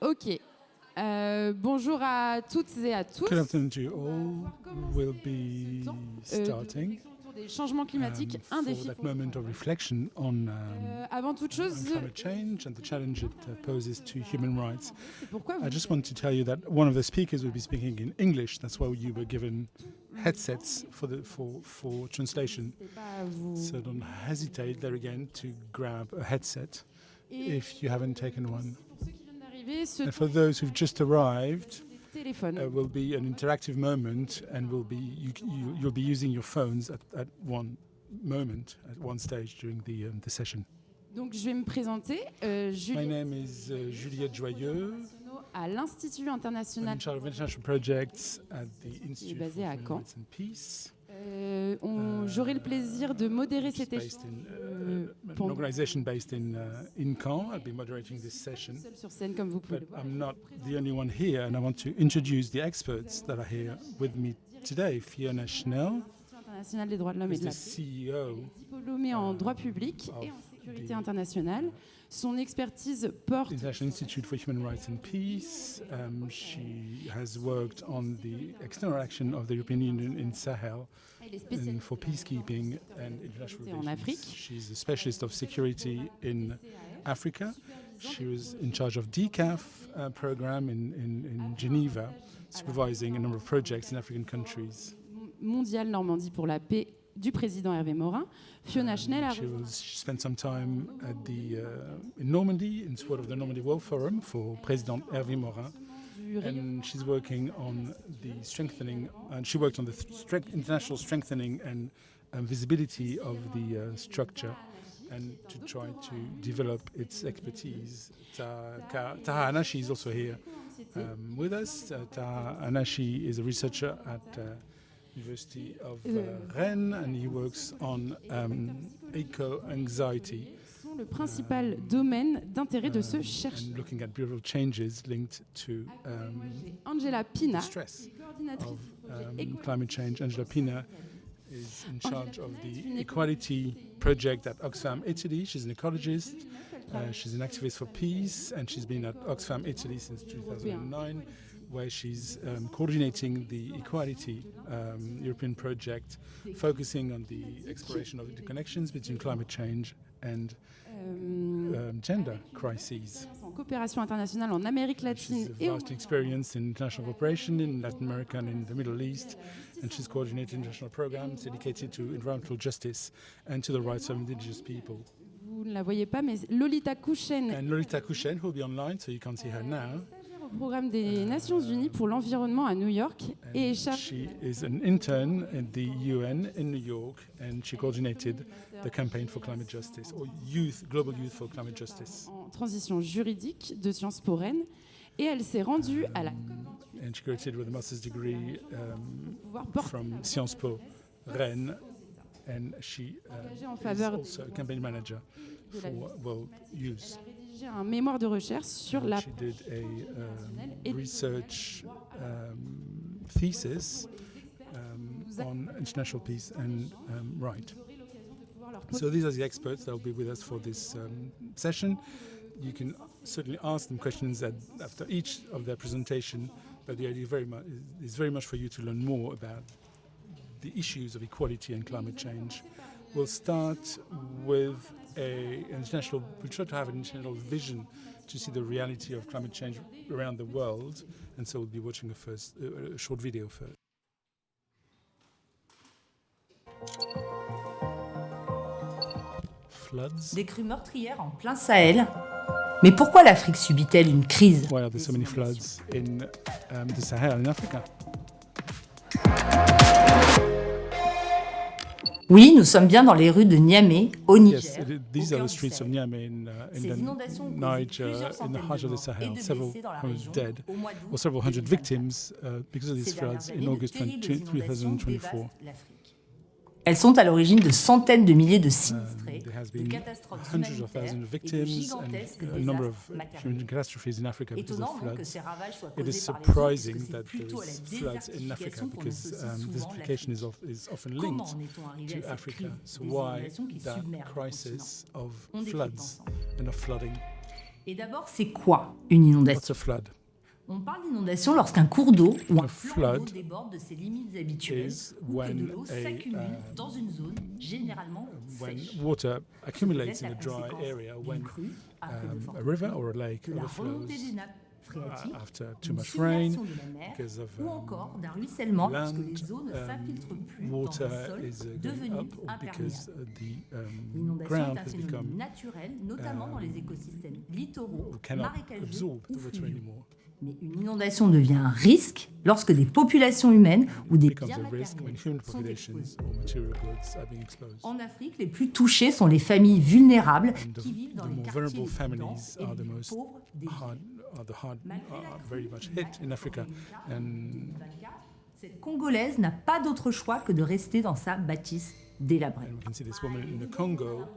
Ok. Bonjour à toutes et à tous. Good afternoon to you all. We'll be starting des changements climatiques, un for défi that pour moment of reflection on avant toute chose, climate change and the challenge it poses to human rights. c'est pourquoi I just want to tell you that one of the speakers will be speaking in English. That's why you were given headsets for translation. So don't hesitate there again to grab a headset if you haven't taken one. And for those who've just arrived, will be an interactive moment, and you'll be using your phones at one moment, at one stage during the session. Donc je vais me présenter. My name is Juliette Joyeux. À l'Institut international. I'm in charge of international projects at the Institute for basé à Human Caen. Rights and Peace. J'aurai le plaisir de modérer cet échange. An organisation based in Caen. I'll be moderating this session. Seul sur scène, comme vous pouvez le voir. I'm not the only one here, and I want to introduce the experts that are here with me today. Fiona Schnell, International des droits de l'homme et de la paix, CEO, diplômée en droit public et en sécurité internationale. Son expertise porte International Institute for Human Rights and Peace. She has worked on the external action of the European Union in Sahel and for peacekeeping and international relations. She's a specialist of security in Africa. She was in charge of DCAF program in Geneva, supervising a number of projects in African countries. Mondiale Normandie pour la paix du président Hervé Morin. Fiona Schnell a she spent some time at in Normandy in support of the Normandy World Forum for President Hervé Morin, and she's working on the strengthening, and she worked on the international strengthening and visibility of the structure, and to try to develop its expertise. Taha Anashi is also here with us. Taha Anashi is a researcher at University of Rennes, and he works on eco-anxiety. Le principal domaine d'intérêt de ce chercheur. And looking at behavioral changes linked to Angela Pina, stress of climate change. Angela Pina is in charge of the equality project at Oxfam Italy. She's an ecologist. She's an activist for peace, and she's been at Oxfam Italy since 2009. Where she's coordinating the Equality European project, focusing on the exploration of the connections between climate change and gender crises. En coopération internationale en Amérique latine et vast experience in international cooperation in Latin America and in the Middle East, and she's coordinated international programs dedicated to environmental justice and to the rights of indigenous people. Vous ne la voyez pas, mais Lolita Kouchen. And Lolita Kouchen, who will be online, so you can't see her now. Au programme des Nations Unies pour l'environnement à New York et she is an intern at the UN in New York, and she coordinated the campaign for climate justice, or global youth for climate justice. En transition juridique de Sciences Po Rennes, et elle s'est rendue à la and she graduated with a master's degree from Sciences Po Rennes, and she is also a campaign manager for world youth. Un mémoire de recherche sur la she did a research thesis on international peace and right. So these are the experts that will be with us for this session. You can certainly ask them questions after each of their presentation, but the idea is very much for you to learn more about the issues of equality and climate change. We'll start with we try to have an international vision to see the reality of climate change around the world, and so we'll be watching a short video first. Floods. Des crues meurtrières en plein Sahel. Mais pourquoi l'Afrique subit-elle une crise? Why are there so many floods in the Sahel in Africa? Oui, nous sommes bien dans les rues de Niamey, au Niger. Yes, these are the streets of Niamey in Niger, in the heart of the Sahel. Several hundred dead, or several hundred victims because of these floods in August 2024. Elles sont à l'origine de centaines de milliers de sinistrés, de catastrophes humanitaires et de gigantesques désastres matériels. Étonnant que ces ravages soient causés par les hommes, parce que c'est plutôt à la désertification qu'on associe souvent l'Afrique. Comment en est-on arrivé à cette crise des inondations qui submergent le continent? On décrit ensemble. Et d'abord, c'est quoi une inondation? What's a flood? On parle d'inondation lorsqu'un cours d'eau ou un plan d'eau flood déborde de ses limites habituelles ou que de l'eau s'accumule dans une zone généralement when sèche. water accumulates in a dry area, when Crue, après de fortes a river or a lake de la remontée overflows des nappes phréatiques, after too une much rain submersion de la mer because of ou encore d'un ruissellement parce que land, les eaux ne s'infiltrent plus dans water un sol is going devenu up, or because imperméable. the L'inondation ground est un has phénomène become naturel, notamment dans les écosystèmes littoraux, cannot marécageux absorb ou the water fluviaux. anymore. Mais une inondation devient un risque lorsque des populations humaines ou des Becomes biens a risk when matériels human sont populations exposés. or material goods are being exposed. En Afrique, les plus touchés sont les familles vulnérables And qui vivent dans the les more quartiers les vulnerable plus families denses et are les the plus most pauvres des villes. are very much hit in Africa. And 2024, cette Congolaise n'a pas d'autre choix que de rester dans sa bâtisse délabrée. we can see this woman in the Congo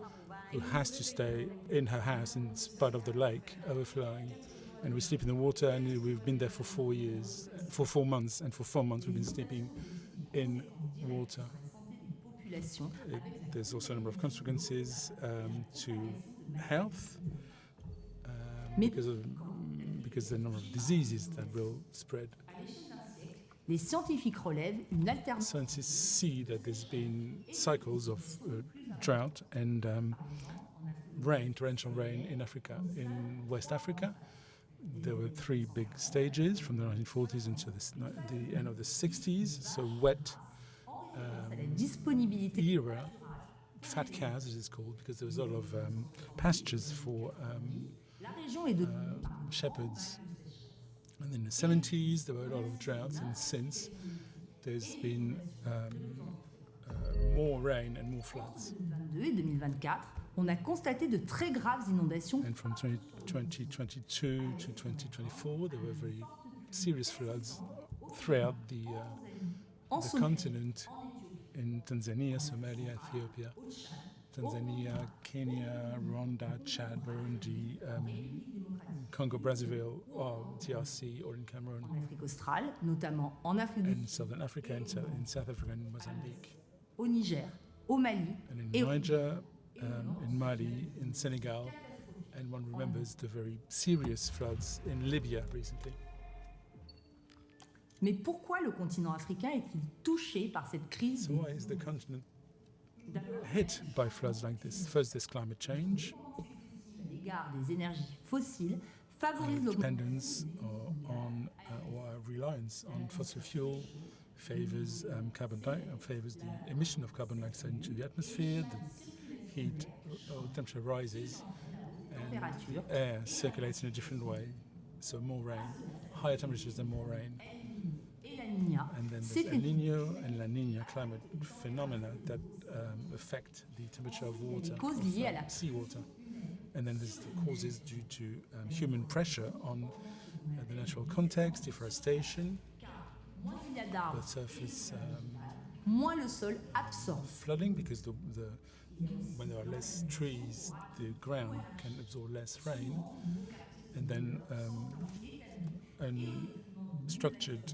who has to stay in her house in spite of the lake overflowing. And we sleep in the water, and we've been there for 4 years, for 4 months, and for 4 months we've been sleeping in water. Population There's also a number of consequences to health because the number of diseases that will spread. les scientifiques relèvent une alternance Scientists see that there's been cycles of drought and rain, torrential rain in Africa. In West Africa, there were 3 big stages from the 1940s until the end of the 60s. So wet à la disponibilité era, fat cows as it's called, because there was a lot of pastures for La région est de shepherds. And in the 70s, there were a lot of droughts, and since there's been more rain and more floods. 2022 et 2024, on a constaté de très graves inondations And from 2022 to 2024, there were very serious floods throughout the en Somalie, continent, in Tanzania, Somalia, Ethiopia, Tanzania, Kenya, Rwanda, Chad, Burundi, Congo, Brazzaville, or DRC, or in Cameroon, en Afrique australe, notamment en Afrique du in Southern Africa, in South Africa, and Mozambique, au Niger, au Mali and in et Niger, in Mali, in Senegal, and one remembers the very serious floods in Libya recently. Mais pourquoi le continent africain est-il touché par cette crise So why is the continent hit by floods like this? First, there's climate change, à l'égard des énergies fossiles favorise l'augmentation dependence or reliance on fossil fuel favors favors the emission of carbon dioxide into the atmosphere. The heat or temperature rises, and température air circulates in a different way. So more rain, higher temperatures and more rain. et la Niña. And then C'est there's El Nino and La Nina climate phenomena that affect the temperature of water, causes liées à la seawater. And then there's the causes due to human pressure on the natural context, deforestation, moins il y a d'arbres, the surface moins le sol absorbe. flooding, because when there are less trees, the ground can absorb less rain. And then unstructured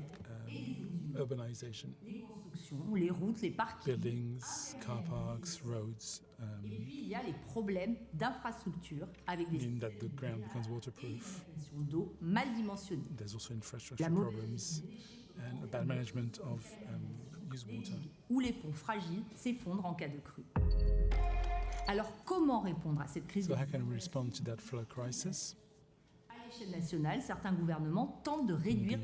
urbanization, Les routes, les parkings. buildings, car parks, roads, Et puis il y a les problèmes d'infrastructure avec des mean that the ground becomes waterproof. stations d'eau mal dimensionnées. There's also infrastructure La mo- problems and a bad management of used water. Où les ponts fragiles s'effondrent en cas de crue. Alors comment répondre à cette crise So de how can we respond to that flood crisis? À l'échelle nationale, certains gouvernements tentent de réduire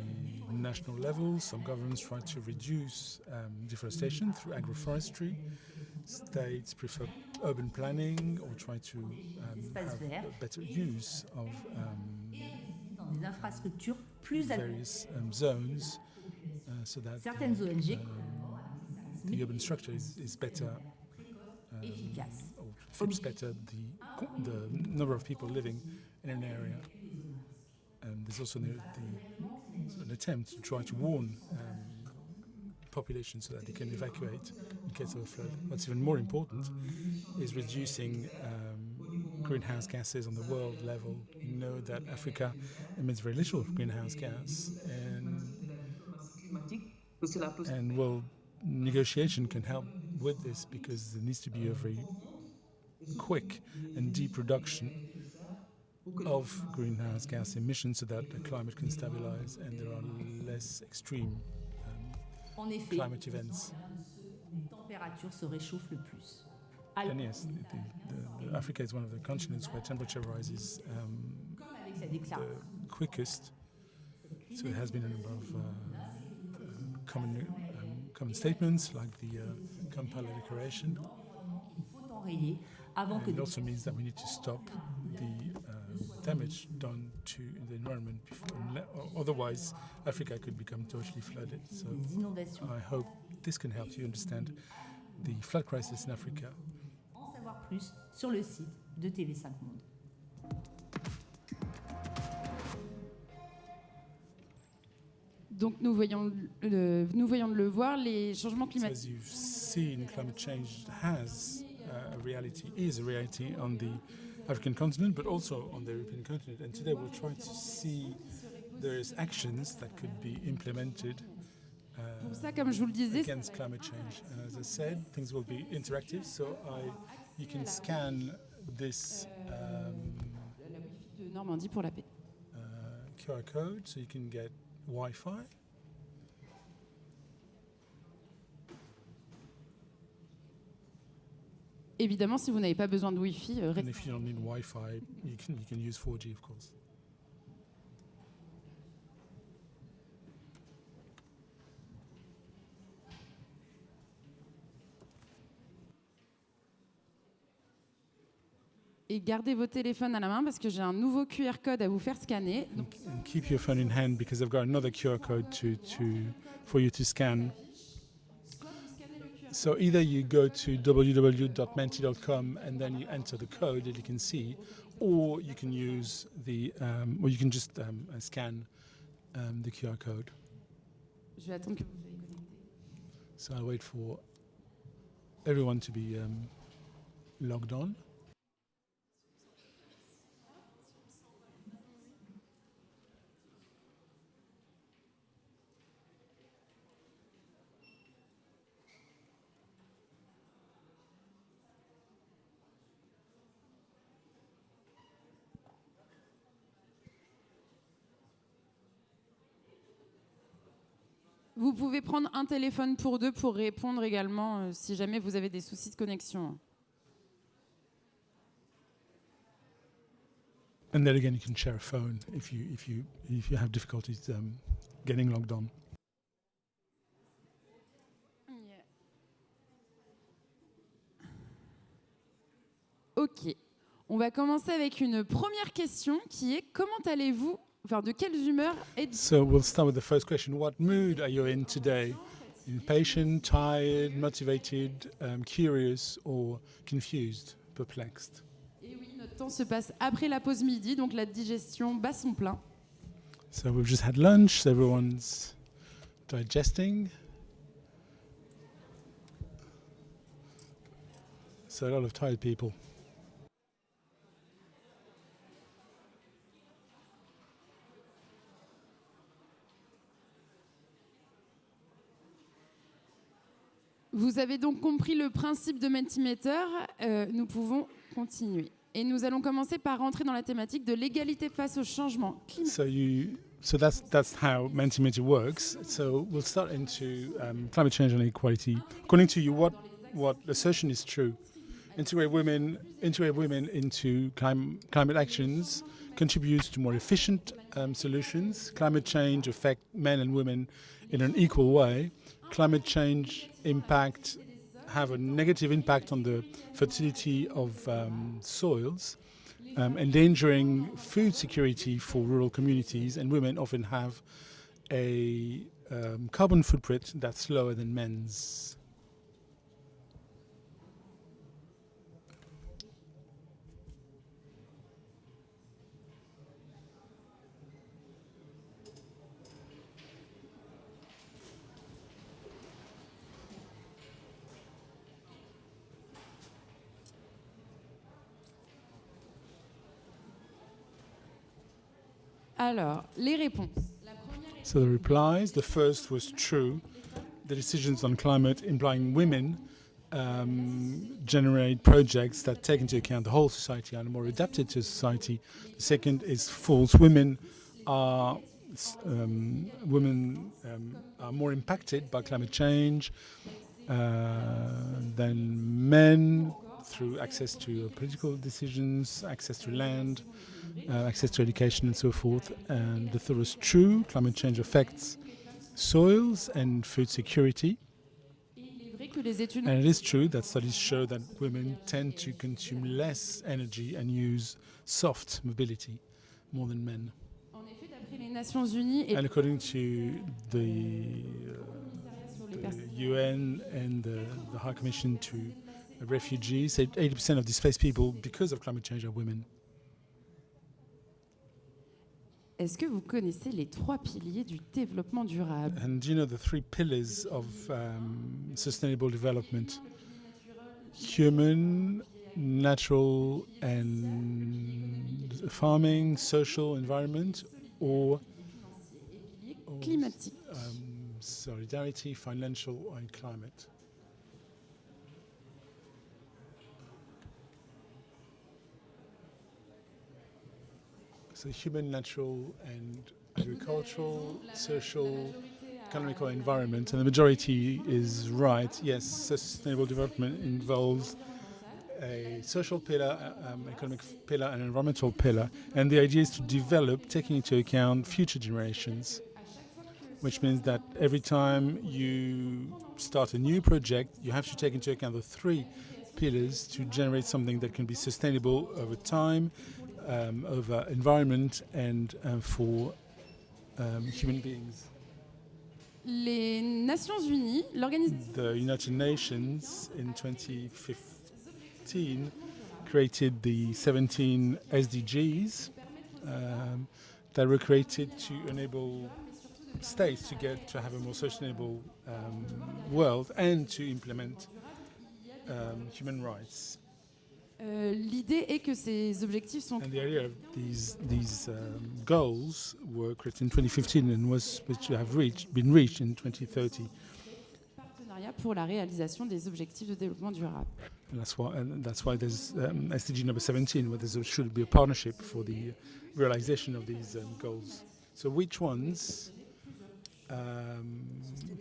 The national level, some governments try to reduce deforestation through agroforestry. States prefer urban planning or try to Espaces have verts. a better use of dans des infrastructures plus adaptées. various zones so that Certaines ONG the urban structure is better efficaces. or fits better the number of people living in an area. And there's also an attempt to try to warn populations so that they can evacuate in case of a flood. What's even more important is reducing greenhouse gases on the world level. You know that Africa emits very little greenhouse gas, and well, negotiation can help with this because there needs to be a very quick and deep reduction of greenhouse gas emissions so that the climate can stabilize and there are less extreme climate events. Les températures se réchauffent le plus. And yes, Africa is one of the continents where temperature rises the quickest. So there has been a number of common statements like the Kampala Declaration. And it also means that we need to stop the damage done to the environment otherwise Africa could become totally flooded. So I hope this can help you understand the flood crisis in Africa. En savoir plus sur le site de TV5 Monde. Donc nous voyons de le voir, les changements climatiques. So as you've seen, climate change is a reality on the African continent, but also on the European continent. And today we'll try to see various actions that could be implemented Pour ça, comme je vous le disais, against climate change. And as I said, things will be interactive, so you can scan this la Wi-Fi de Normandie pour la paix. QR code, so you can get Wi-Fi. Évidemment, si vous n'avez pas besoin de Wi-Fi, And if you don't need Wi-Fi, you can use 4G, of course. et gardez vos téléphones à la main parce que j'ai un nouveau QR code à vous faire scanner. Donc, And keep your phone in hand because I've got another QR code for you to scan. So either you go to www.menti.com and then you enter the code that you can see, or you can use just scan the QR code. je vais attendre que vous soyez connectés. So I'll wait for everyone to be logged on. Vous pouvez prendre un téléphone pour deux pour répondre également si jamais vous avez des soucis de connexion. And then again, you can share a phone if you have difficulties getting logged on. Ok. On va commencer avec une première question qui est comment allez-vous? Enfin, de quelles humeurs êtes-vous? So we'll start with the first question. What mood are you in today? Impatient, tired, motivated, curious, or confused, perplexed? Et oui, notre temps se passe après la pause midi, donc la digestion bat son plein. So we've just had lunch, so everyone's digesting. So a lot of tired people. Vous avez donc compris le principe de Mentimeter, nous pouvons continuer. Et nous allons commencer par rentrer dans la thématique de l'égalité face au changement climatique. So that's how Mentimeter works. So we'll start into climate change and equality. According to you, what assertion is true? Integrate women into climate actions contributes to more efficient solutions. Climate change affects men and women in an equal way. Climate change have a negative impact on the fertility of soils, endangering food security for rural communities, and women often have a carbon footprint that's lower than men's. Alors, les réponses. So the replies, the first was true. The decisions on climate implying women generate projects that take into account the whole society and are more adapted to society. The second is false. Women are more impacted by climate change than men through access to political decisions, access to land, access to education and so forth. And the third is true. Climate change affects soils and food security. And it is true that studies show that women tend to consume less energy and use soft mobility more than men. And according to the UN and the High Commission to Refugees, 80% of displaced people because of climate change are women. Est-ce que vous connaissez les 3 piliers du développement durable? And do you know the 3 pillars of sustainable development? Human, natural, and farming, social, environment, or climatique. Solidarity, financial, and climate. So human, natural, and agricultural, social, economical, environment. And the majority is right. Yes, sustainable development involves a social pillar, economic pillar, and environmental pillar. And the idea is to develop, taking into account future generations, which means that every time you start a new project, you have to take into account the 3 pillars to generate something that can be sustainable over time, over environment, and for human beings. Les Nations Unies, the United Nations in 2015 created the 17 SDGs that were created to enable states to have a more sustainable world and to implement human rights. L'idée est que ces objectifs sont... And the idea of these goals were created in 2015 and was to have been reached in 2030. Partenariat pour la réalisation des objectifs de développement durable. And that's why there's SDG number 17, where there should be a partnership for the realization of these goals. So which ones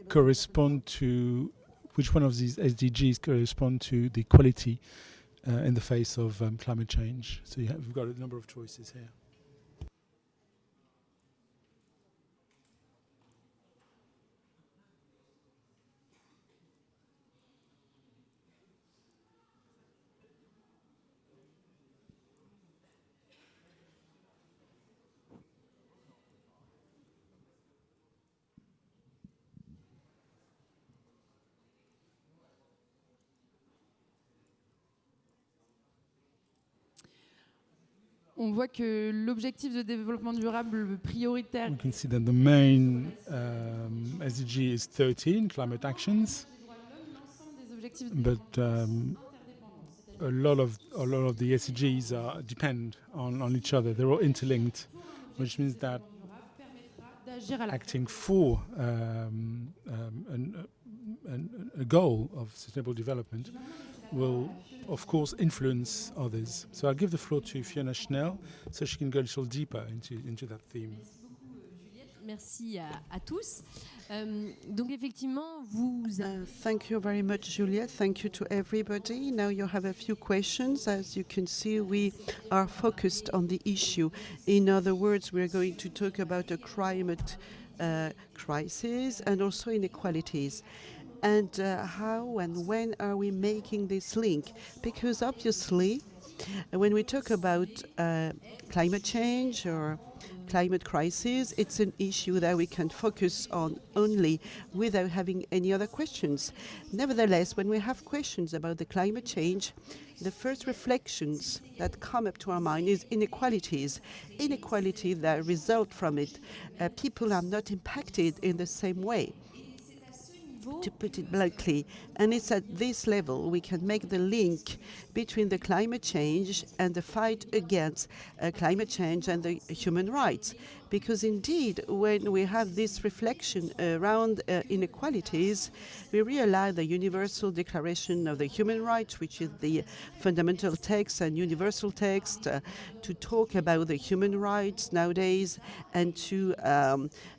correspond to, which one of these SDGs correspond to the equality in the face of climate change? So we've got a number of choices here. On voit que l'objectif de développement durable prioritaire... We can see that the main SDG is 13, climate actions, but a lot of the SDGs depend on each other. They're all interlinked, which means that acting for a goal of sustainable development will, of course, influence others. So I'll give the floor to Fiona Schnell so she can go a little deeper into that theme. Merci à tous. Donc effectivement, vous... Thank you very much, Juliette. Thank you to everybody. Now you have a few questions. As you can see, we are focused on the issue. In other words, we're going to talk about a climate crisis and also inequalities. And how and when are we making this link? Because obviously, when we talk about climate change or climate crisis, it's an issue that we can focus on only without having any other questions. Nevertheless, when we have questions about the climate change, the first reflections that come up to our mind is inequalities that result from it. People are not impacted in the same way. to put it bluntly. And it's at this level we can make the link between the climate change and the fight against climate change and the human rights. Because indeed, when we have this reflection around inequalities, we realize the Universal Declaration of the Human Rights, which is the fundamental text and universal text to talk about the human rights nowadays, and to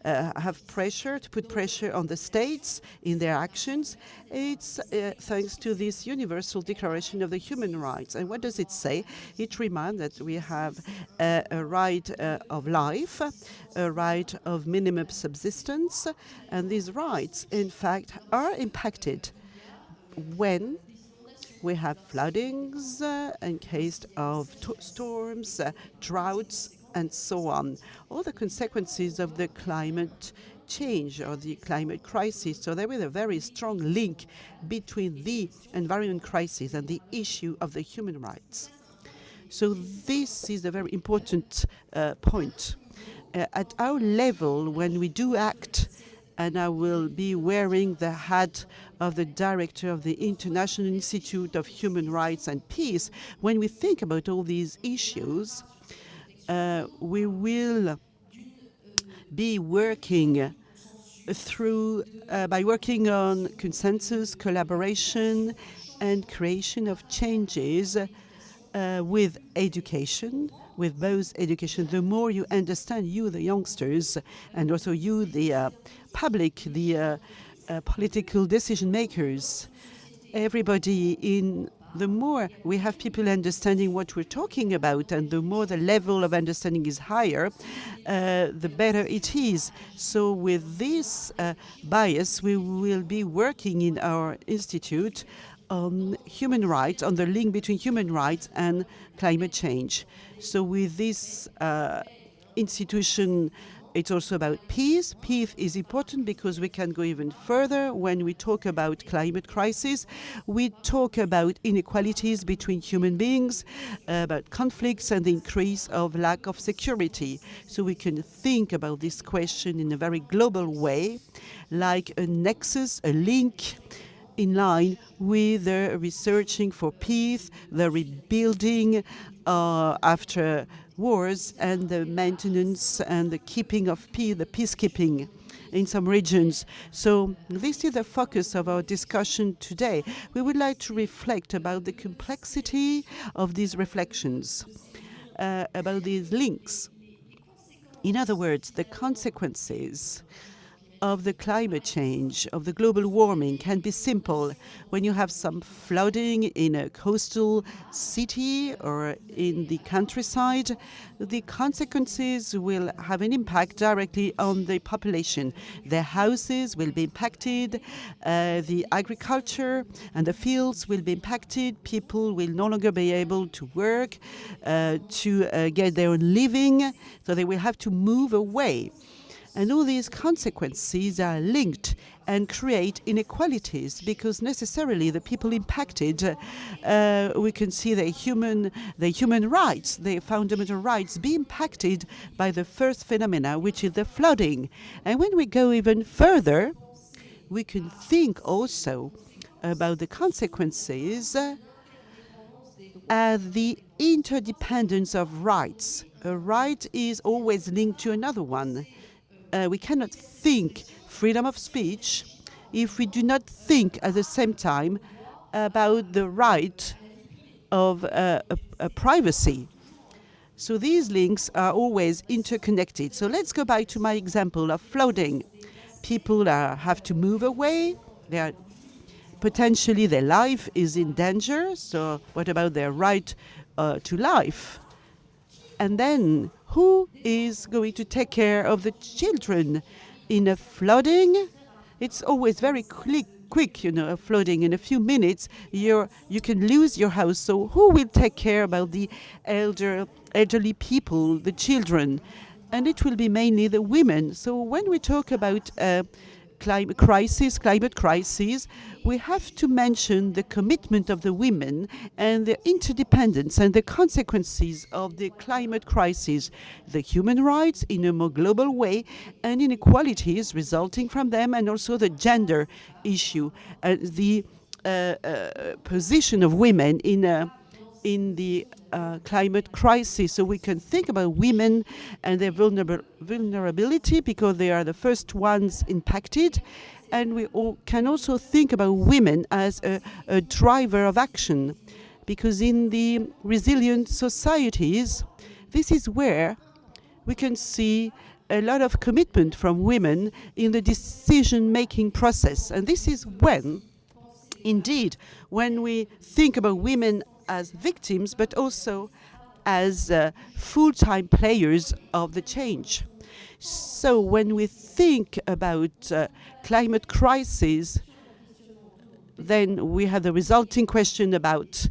have pressure, to put pressure on the states in their actions. It's thanks to this Universal Declaration of the Human Rights. And what does it say? It reminds that we have a right of life, a right of minimum subsistence, and these rights, in fact, are impacted when we have floodings in case of storms, droughts, and so on. All the consequences of the climate change or the climate crisis. So there is a very strong link between the environment crisis and the issue of the human rights. So this is a very important point. At our level, when we do act, and I will be wearing the hat of the director of the International Institute of Human Rights and Peace, when we think about all these issues, we will be working by working on consensus, collaboration, and creation of changes with education, with both education. The more you understand, you, the youngsters, and also you, the public, the political decision makers, everybody the more we have people understanding what we're talking about, and the more the level of understanding is higher, the better it is. So with this bias, we will be working in our institute on human rights, on the link between human rights and climate change. So with this institution, it's also about peace. Peace is important because we can go even further when we talk about climate crisis. We talk about inequalities between human beings, about conflicts and the increase of lack of security. So we can think about this question in a very global way, like a nexus, a link in line with the researching for peace, the rebuilding after wars, and the maintenance and the keeping of peace, the peacekeeping in some regions. So this is the focus of our discussion today. We would like to reflect about the complexity of these reflections, about these links. In other words, the consequences of the climate change, of the global warming, can be simple. When you have some flooding in a coastal city or in the countryside, the consequences will have an impact directly on the population. Their houses will be impacted, the agriculture and the fields will be impacted, people will no longer be able to work, to get their own living, so they will have to move away. And all these consequences are linked and create inequalities, because necessarily the people impacted, we can see the human rights, their fundamental rights, be impacted by the first phenomena, which is the flooding. And when we go even further, we can think also about the consequences as the interdependence of rights. A right is always linked to another one. We cannot think freedom of speech if we do not think at the same time about the right of privacy. So these links are always interconnected. So let's go back to my example of flooding. People have to move away. Potentially their life is in danger. So what about their right to life? And then who is going to take care of the children in a flooding? It's always very quick, a flooding. In a few minutes, you can lose your house. So who will take care about the elderly people, the children? And it will be mainly the women. So when we talk about climate crisis, we have to mention the commitment of the women and the interdependence and the consequences of the climate crisis, the human rights in a more global way, and inequalities resulting from them, and also the gender issue, the position of women in the climate crisis. So we can think about women and their vulnerability because they are the first ones impacted. And we can also think about women as a driver of action, because in the resilient societies, this is where we can see a lot of commitment from women in the decision-making process. And this is when, indeed, when we think about women as victims, but also as full-time players of the change. So when we think about climate crisis, then we have the resulting question about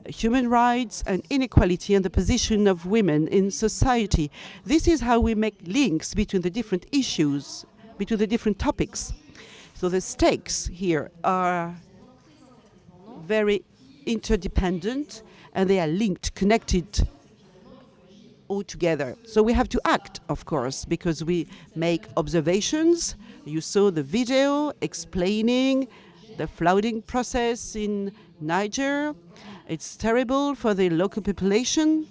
human rights and inequality and the position of women in society. This is how we make links between the different issues, between the different topics. So the stakes here are very interdependent, and they are linked, connected all together. So we have to act, of course, because we make observations. You saw the video explaining the flooding process in Niger. It's terrible for the local population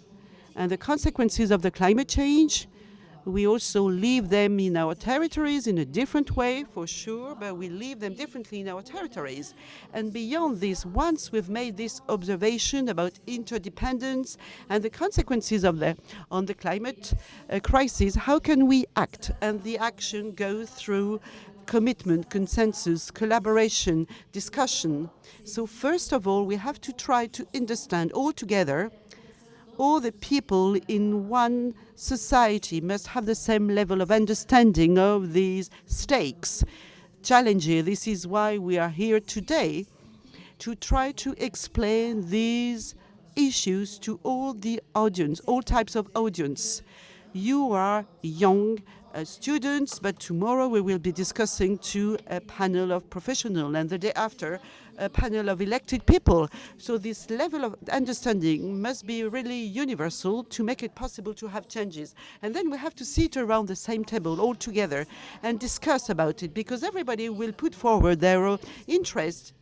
and the consequences of the climate change. We also leave them in our territories in a different way, for sure, but we leave them differently in our territories. And beyond this, once we've made this observation about interdependence and the consequences of on the climate crisis, how can we act? And the action goes through commitment, consensus, collaboration, discussion. So first of all, we have to try to understand all together all the people in one society must have the same level of understanding of these stakes, challenges. This is why we are here today, to try to explain these issues to all the audience, all types of audience. You are young students, but tomorrow we will be discussing to a panel of professionals, and the day after a panel of elected people. So this level of understanding must be really universal to make it possible to have changes. And then we have to sit around the same table all together and discuss about it, because everybody will put forward their own interest.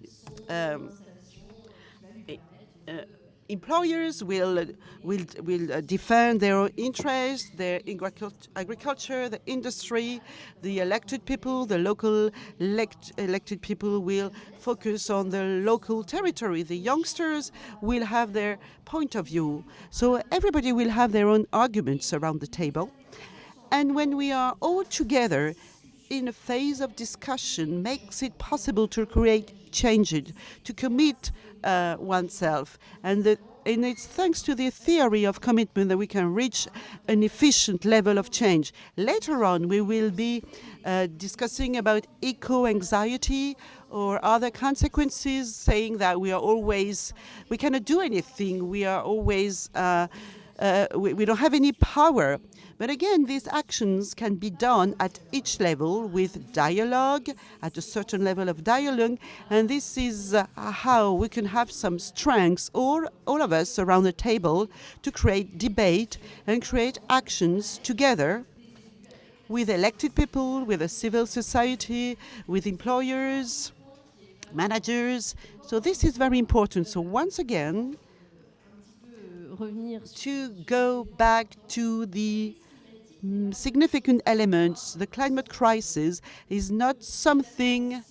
Employers will defend their own interests, their agriculture, the industry. The elected people, the local elected people will focus on the local territory. The youngsters will have their point of view. So everybody will have their own arguments around the table. And when we are all together in a phase of discussion, makes it possible to create changes, to commit oneself. And it's thanks to the theory of commitment that we can reach an efficient level of change. Later on, we will be discussing about eco-anxiety or other consequences, saying that we cannot do anything. We are always, we don't have any power. But again, these actions can be done at each level with dialogue, at a certain level of dialogue, and this is how we can have some strengths, all of us around the table, to create debate and create actions together with elected people, with a civil society, with employers, managers. So this is very important. So once again, to go back to the significant elements, the climate crisis is not something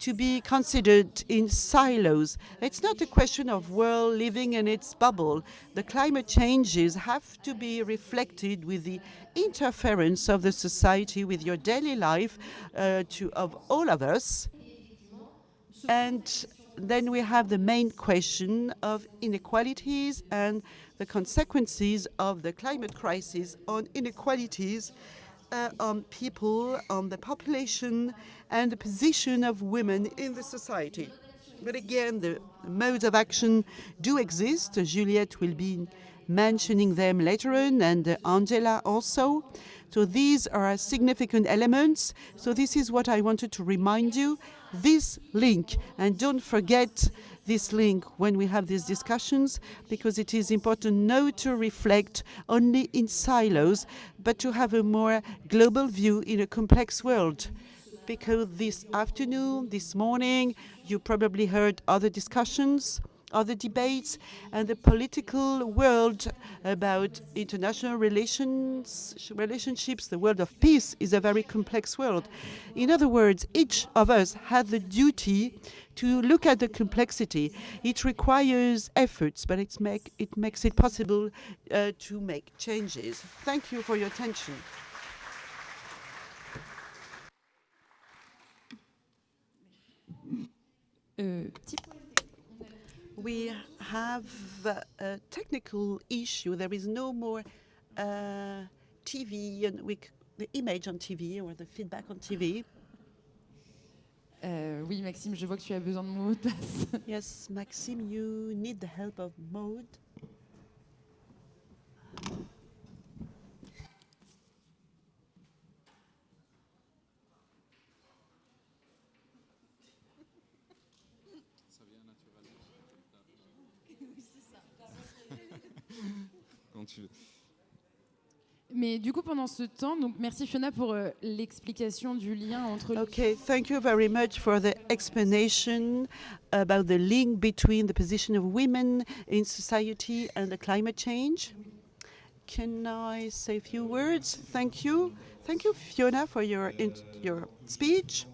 to be considered in silos. It's not a question of world living in its bubble. The climate changes have to be reflected with the interference of the society, with your daily life, of all of us. And then we have the main question of inequalities and the consequences of the climate crisis on inequalities, on people, on the population, and the position of women in the society. But again, the modes of action do exist. Juliette will be mentioning them later on, and Angela also. So these are significant elements. So this is what I wanted to remind you. This link, and don't forget this link when we have these discussions, because it is important not to reflect only in silos, but to have a more global view in a complex world. Because this afternoon, this morning, you probably heard other discussions, other debates, and the political world about international relationships, the world of peace, is a very complex world. In other words, each of us has the duty to look at the complexity. It requires efforts, but it makes it possible to make changes. Thank you for your attention. We have a technical issue. There is no more TV and the image on TV or the feedback on TV. Oui, Maxime, je vois que tu as besoin de mon mot de passe. Yes, Maxime, you need the help of Maud. Mais du coup, pendant ce temps, donc merci Fiona pour l'explication du lien entre. Okay, thank you very much for the explanation about the link between the position of women in society and the climate change. Can I say a few words? Thank you. Thank you, Fiona, for your speech.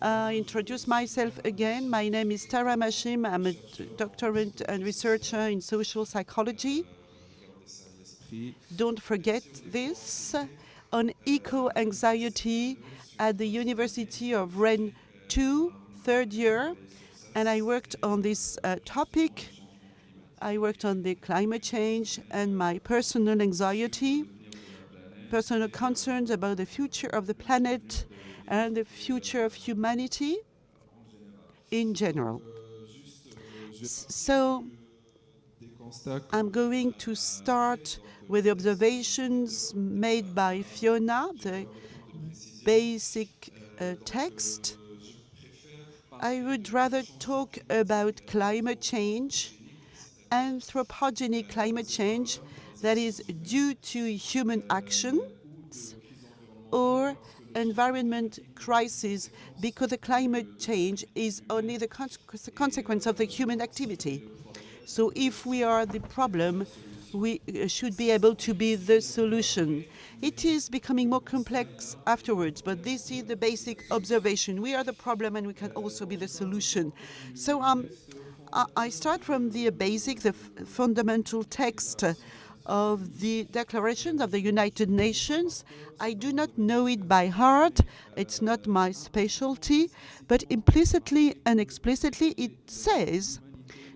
Introduce myself again. My name is Tara Mashim. I'm a doctorate and researcher in social psychology. Don't forget this. On eco-anxiety at the University of Rennes 2, third year. And I worked on this topic. I worked on the climate change and my personal anxiety, personal concerns about the future of the planet and the future of humanity in general. So I'm going to start with the observations made by Fiona, the basic text. I would rather talk about climate change, anthropogenic climate change that is due to human actions or environment crisis, because the climate change is only the consequence of the human activity. So if we are the problem, we should be able to be the solution. It is becoming more complex afterwards, but this is the basic observation. We are the problem and we can also be the solution. So I start from the basic, the fundamental text of the Declaration of the United Nations. I do not know it by heart. It's not my specialty, but implicitly and explicitly it says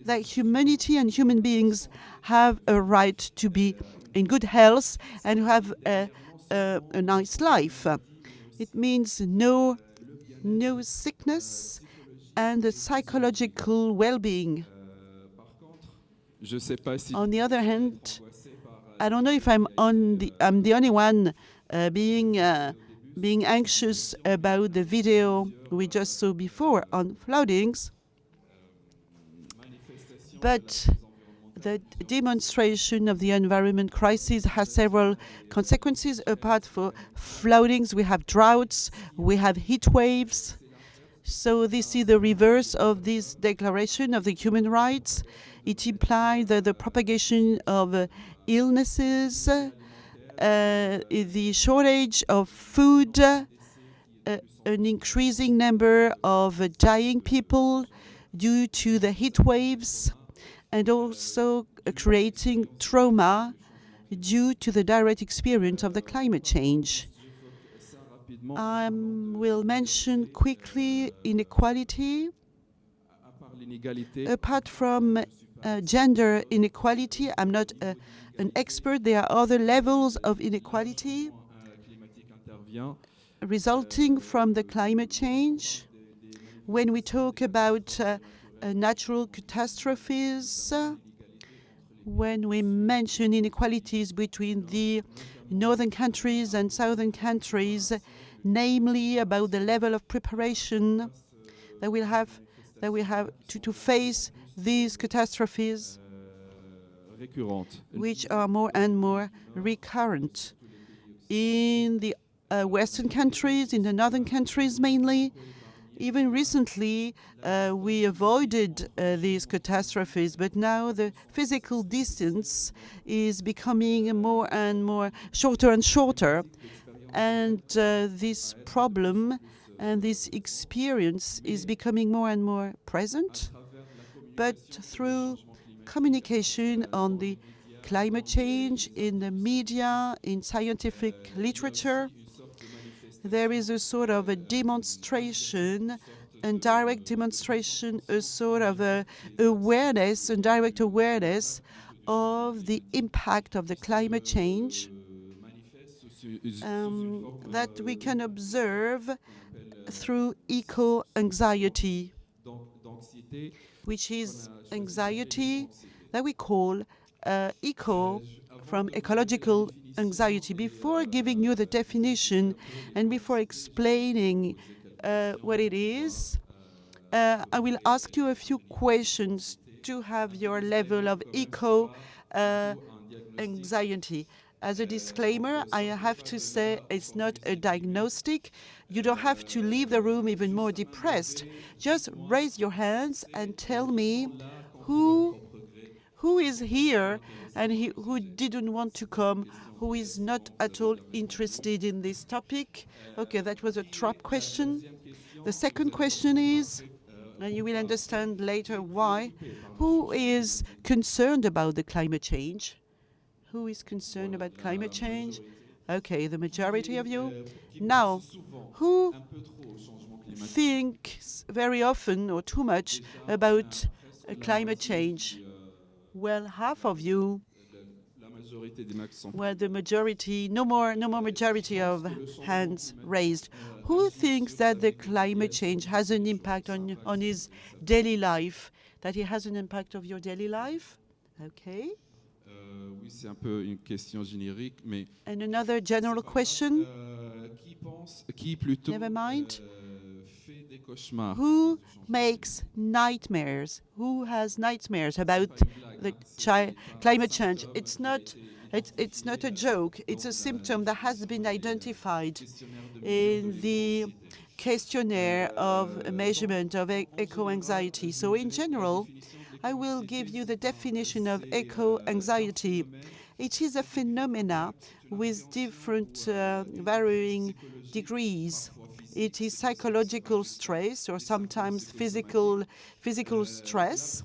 that humanity and human beings have a right to be in good health and have a nice life. It means no sickness and the psychological well-being. On the other hand, I don't know if I'm the only one being anxious about the video we just saw before on floodings. But the demonstration of the environment crisis has several consequences. Apart from floodings, we have droughts, we have heat waves. So this is the reverse of this declaration of the human rights. It implies that the propagation of illnesses, the shortage of food, an increasing number of dying people due to the heat waves, and also creating trauma due to the direct experience of the climate change. I will mention quickly inequality. Apart from gender inequality, I'm not an expert. There are other levels of inequality resulting from the climate change. When we talk about natural catastrophes, when we mention inequalities between the northern countries and southern countries, namely about the level of preparation that we have to face these catastrophes, which are more and more recurrent in the Western countries, in the northern countries mainly. Even recently, we avoided these catastrophes, but now the physical distance is becoming more and more shorter and shorter. And this problem and this experience is becoming more and more present. But through communication on the climate change in the media, in scientific literature, there is a sort of a demonstration, a direct demonstration, a sort of a awareness, a direct awareness of the impact of the climate change that we can observe through eco-anxiety, which is anxiety that we call eco from ecological anxiety. Before giving you the definition and before explaining what it is, I will ask you a few questions to have your level of eco anxiety. As a disclaimer, I have to say it's not a diagnostic. You don't have to leave the room even more depressed. Just raise your hands and tell me who is here and who didn't want to come, who is not at all interested in this topic. Okay, that was a trap question. The second question is, and you will understand later why, who is concerned about the climate change? Who is concerned about climate change? Okay, the majority of you. Now, who thinks very often or too much about climate change? Well, half of you. Well, the majority, no more majority of hands raised. Who thinks that the climate change has an impact on his daily life? That it has an impact of your daily life? Okay. Oui, c'est un peu une question générique, mais and another general question. Qui plutôt Never mind. Fait des cauchemars. Who makes nightmares? Who has nightmares about the climate change? It's not a joke. It's a symptom that has been identified in the questionnaire of measurement of eco-anxiety. So in general, I will give you the definition of eco-anxiety. It is a phenomena with different varying degrees. It is psychological stress or sometimes physical stress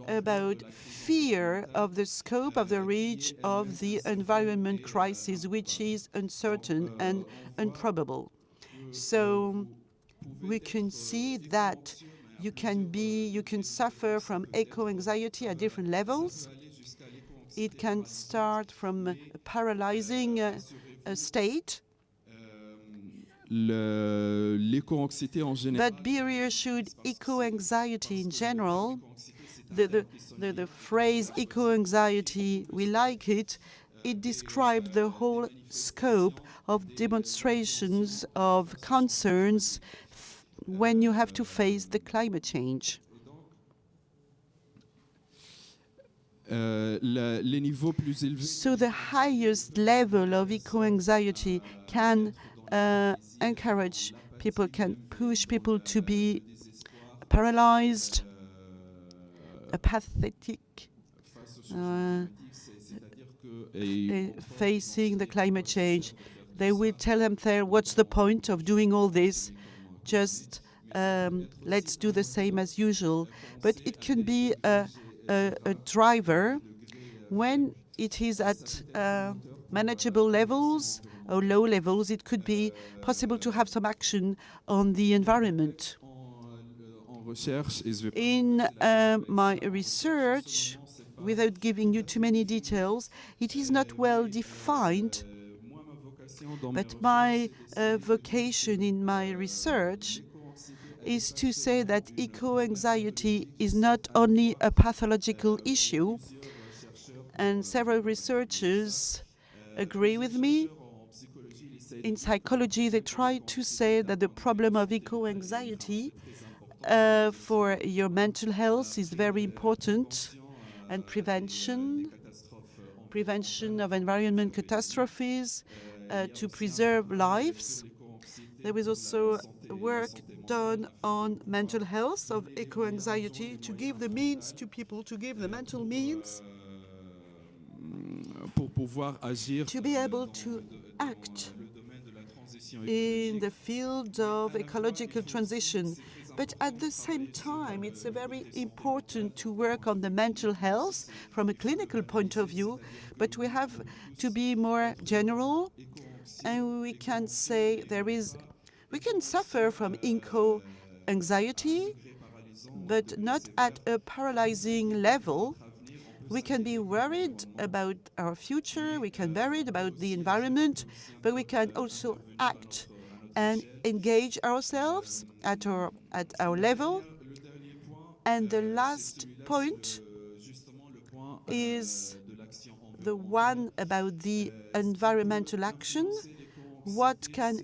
about fear of the scope of the reach of the environment crisis, which is uncertain and improbable. So we can see that you can suffer from eco-anxiety at different levels. It can start from a paralyzing state. L'éco-anxiété en général. But be reassured, eco-anxiety in general, the phrase eco-anxiety, we like it. It describes the whole scope of demonstrations of concerns when you have to face the climate change. Les niveaux plus élevés. So the highest level of eco-anxiety can encourage people, can push people to be paralyzed, apathetic, facing the climate change. They will tell themselves, what's the point of doing all this? Just let's do the same as usual. But it can be a driver when it is at manageable levels or low levels. It could be possible to have some action on the environment. In my research, without giving you too many details, it is not well defined, but my vocation in my research is to say that eco-anxiety is not only a pathological issue, and several researchers agree with me. In psychology, they try to say that the problem of eco-anxiety for your mental health is very important, and prevention of environment catastrophes to preserve lives. There is also work done on mental health of eco-anxiety to give the means to people, to give the mental means to be able to act in the field of ecological transition. But at the same time, it's very important to work on the mental health from a clinical point of view, but we have to be more general, and we can say we can suffer from eco-anxiety, but not at a paralyzing level. We can be worried about our future, we can be worried about the environment, but we can also act and engage ourselves at our level. And the last point is the one about the environmental action. What can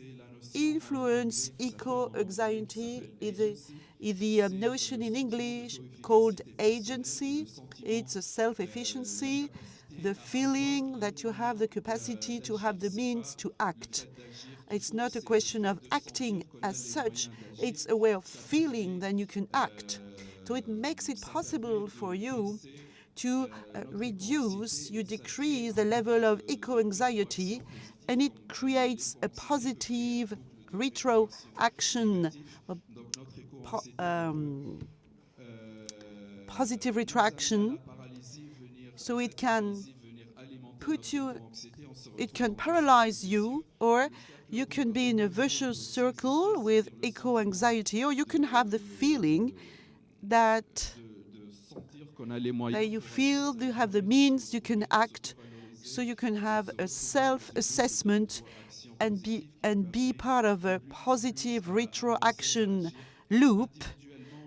influence eco-anxiety is the notion in English called agency. It's a self-efficiency, the feeling that you have the capacity to have the means to act. It's not a question of acting as such, it's a way of feeling that you can act. So it makes it possible for you to decrease the level of eco-anxiety, and it creates a positive retroaction, positive retroaction. So it can paralyze you, or you can be in a vicious circle with eco-anxiety, or you can have the feeling that you feel you have the means, you can act, so you can have a self-assessment and be part of a positive retroaction loop,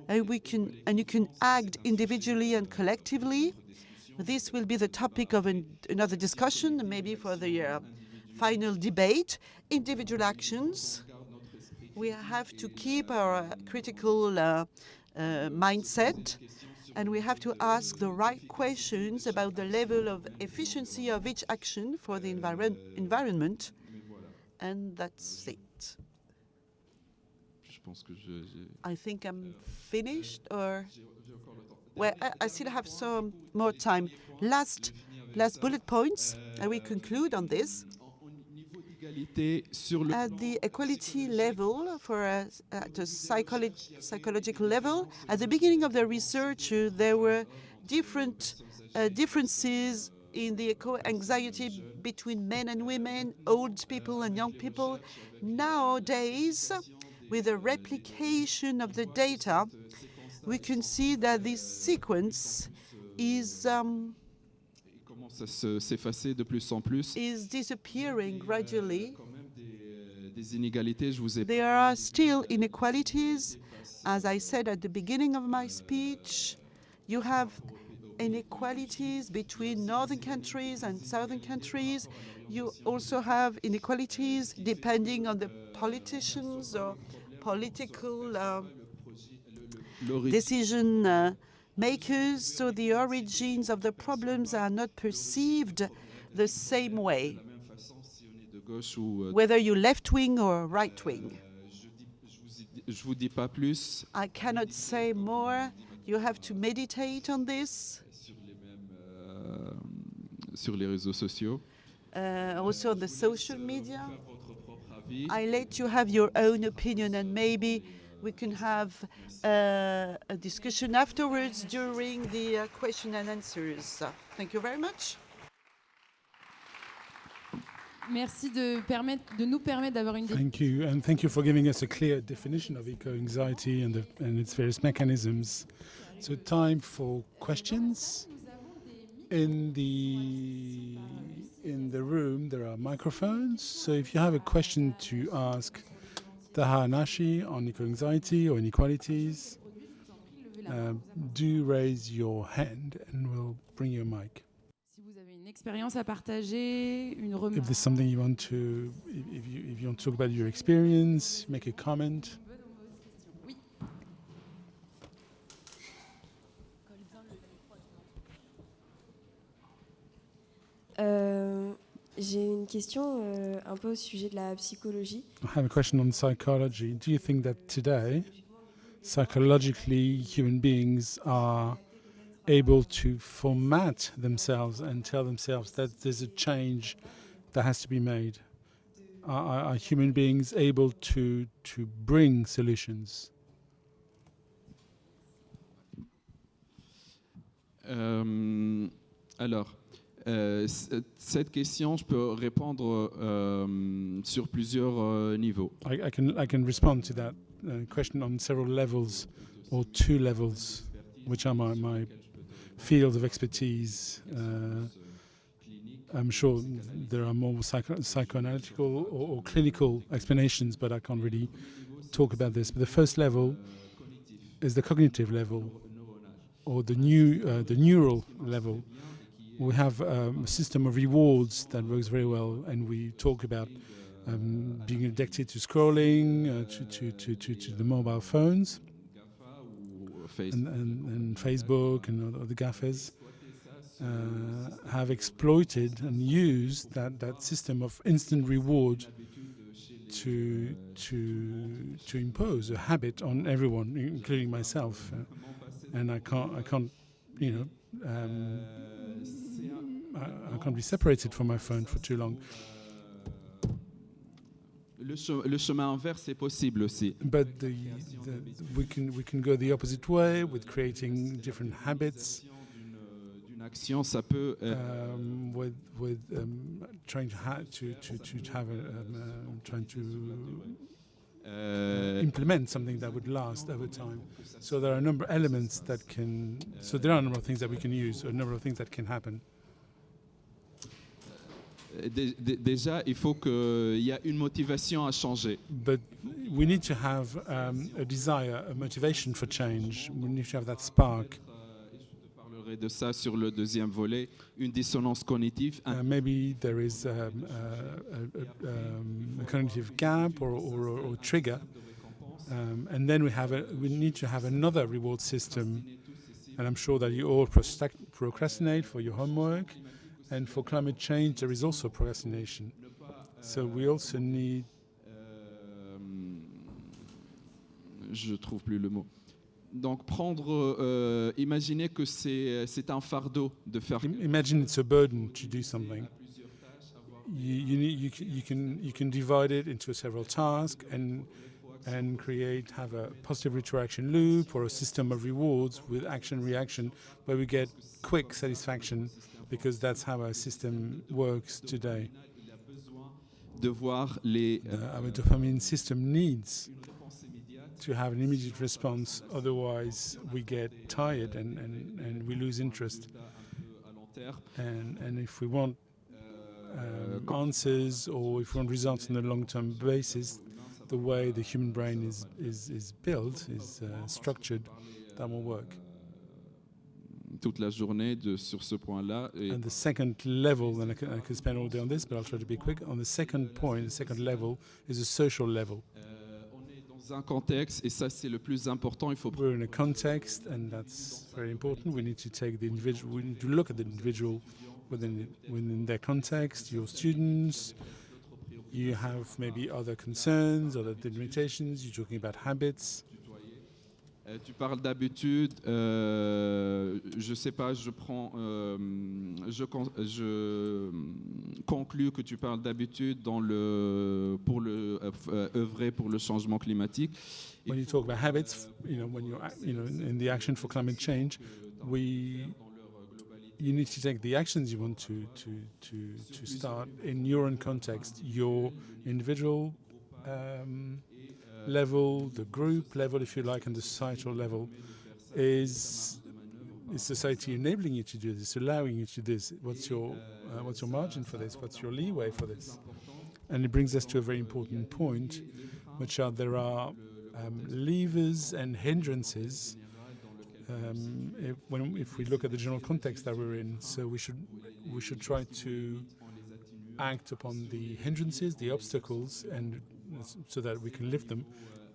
and you can act individually and collectively. This will be the topic of another discussion, maybe for the final debate. Individual actions. We have to keep our critical mindset, and we have to ask the right questions about the level of efficiency of each action for the environment. And that's it. I think I'm finished, or well, I still have some more time. Last bullet points, and we conclude on this. At the equality level, at the psychological level, at the beginning of the research, there were differences in the eco-anxiety between men and women, old people and young people. Nowadays, with the replication of the data, we can see that this sequence is disappearing gradually. There are still inequalities. As I said at the beginning of my speech, you have inequalities between northern countries and southern countries. You also have inequalities depending on the politicians or political decision makers, so the origins of the problems are not perceived the same way, whether you're left-wing or right-wing. I cannot say more. You have to meditate on this. Also on the social media. I let you have your own opinion, and maybe we can have a discussion afterwards during the question and answers. Thank you very much. Merci de nous permettre d'avoir une. Thank you, and thank you for giving us a clear definition of eco-anxiety and its various mechanisms. So, time for questions. In the room, there are microphones. So, if you have a question to ask Tahanashi on eco-anxiety or inequalities, do raise your hand and we'll bring you a mic. Si vous avez une expérience à partager, une remarque. If there's something you want to, if you want to talk about your experience, make a comment. Oui. J'ai une question un peu au sujet de la psychologie. I have a question on psychology. Do you think that today, psychologically, human beings are able to format themselves and tell themselves that there's a change that has to be made? Are human beings able to bring solutions? Alors, cette question, je peux répondre sur plusieurs niveaux. I can respond to that question on several levels, or 2 levels, which are my field of expertise. I'm sure there are more psychoanalytical or clinical explanations, but I can't really talk about this. But the first level is the cognitive level, or the neural level. We have a system of rewards that works very well, and we talk about being addicted to scrolling, to the mobile phones, and Facebook and other GAFAs have exploited and used that system of instant reward to impose a habit on everyone, including myself, and I can't, you know. I can't be separated from my phone for too long. Le chemin inverse est possible aussi. But we can go the opposite way with creating different habits. D'une action, ça peut. With trying to implement something that would last over time. So there are a number of elements that can. So there are a number of things that we can use, or a number of things that can happen. Déjà, il faut qu'il y ait une motivation à changer. But we need to have a desire, a motivation for change. We need to have that spark. Je te parlerai de ça sur le deuxième volet, une dissonance cognitive. Maybe there is a cognitive gap or trigger, and then we need to have another reward system. And I'm sure that you all procrastinate for your homework. And for climate change, there is also procrastination. So we also need. Je trouve plus le mot. Donc imaginer que c'est un fardeau de faire. Imagine it's a burden to do something. You can divide it into several tasks and have a positive interaction loop or a system of rewards with action-reaction where we get quick satisfaction, because that's how our system works today. De voir our dopamine system needs to have an immediate response, otherwise we get tired and we lose interest. And if we want answers, or if we want results on a long-term basis, the way the human brain is built, is structured, that will work. Toute la journée sur ce point-là. And the second level, and I can spend all day on this, but I'll try to be quick. On the second point, the second level is a social level. On est dans un contexte, et ça c'est le plus important. We're in a context, and that's very important. We need to take the individual. We need to look at the individual within their context. Your students, you have maybe other concerns, other limitations. You're talking about habits. Tu parles d'habitude, je sais pas, je conclus que tu parles d'habitude pour œuvrer pour le changement climatique. When you talk about habits, when you're in the action for climate change, you need to take the actions you want to start in your own context, your individual level, the group level, if you like, and the societal level. Is society enabling you to do this, allowing you to do this? What's your margin for this? What's your leeway for this? And it brings us to a very important point, which are there are levers and hindrances if we look at the general context that we're in. So we should try to act upon the hindrances, the obstacles, and so that we can lift them,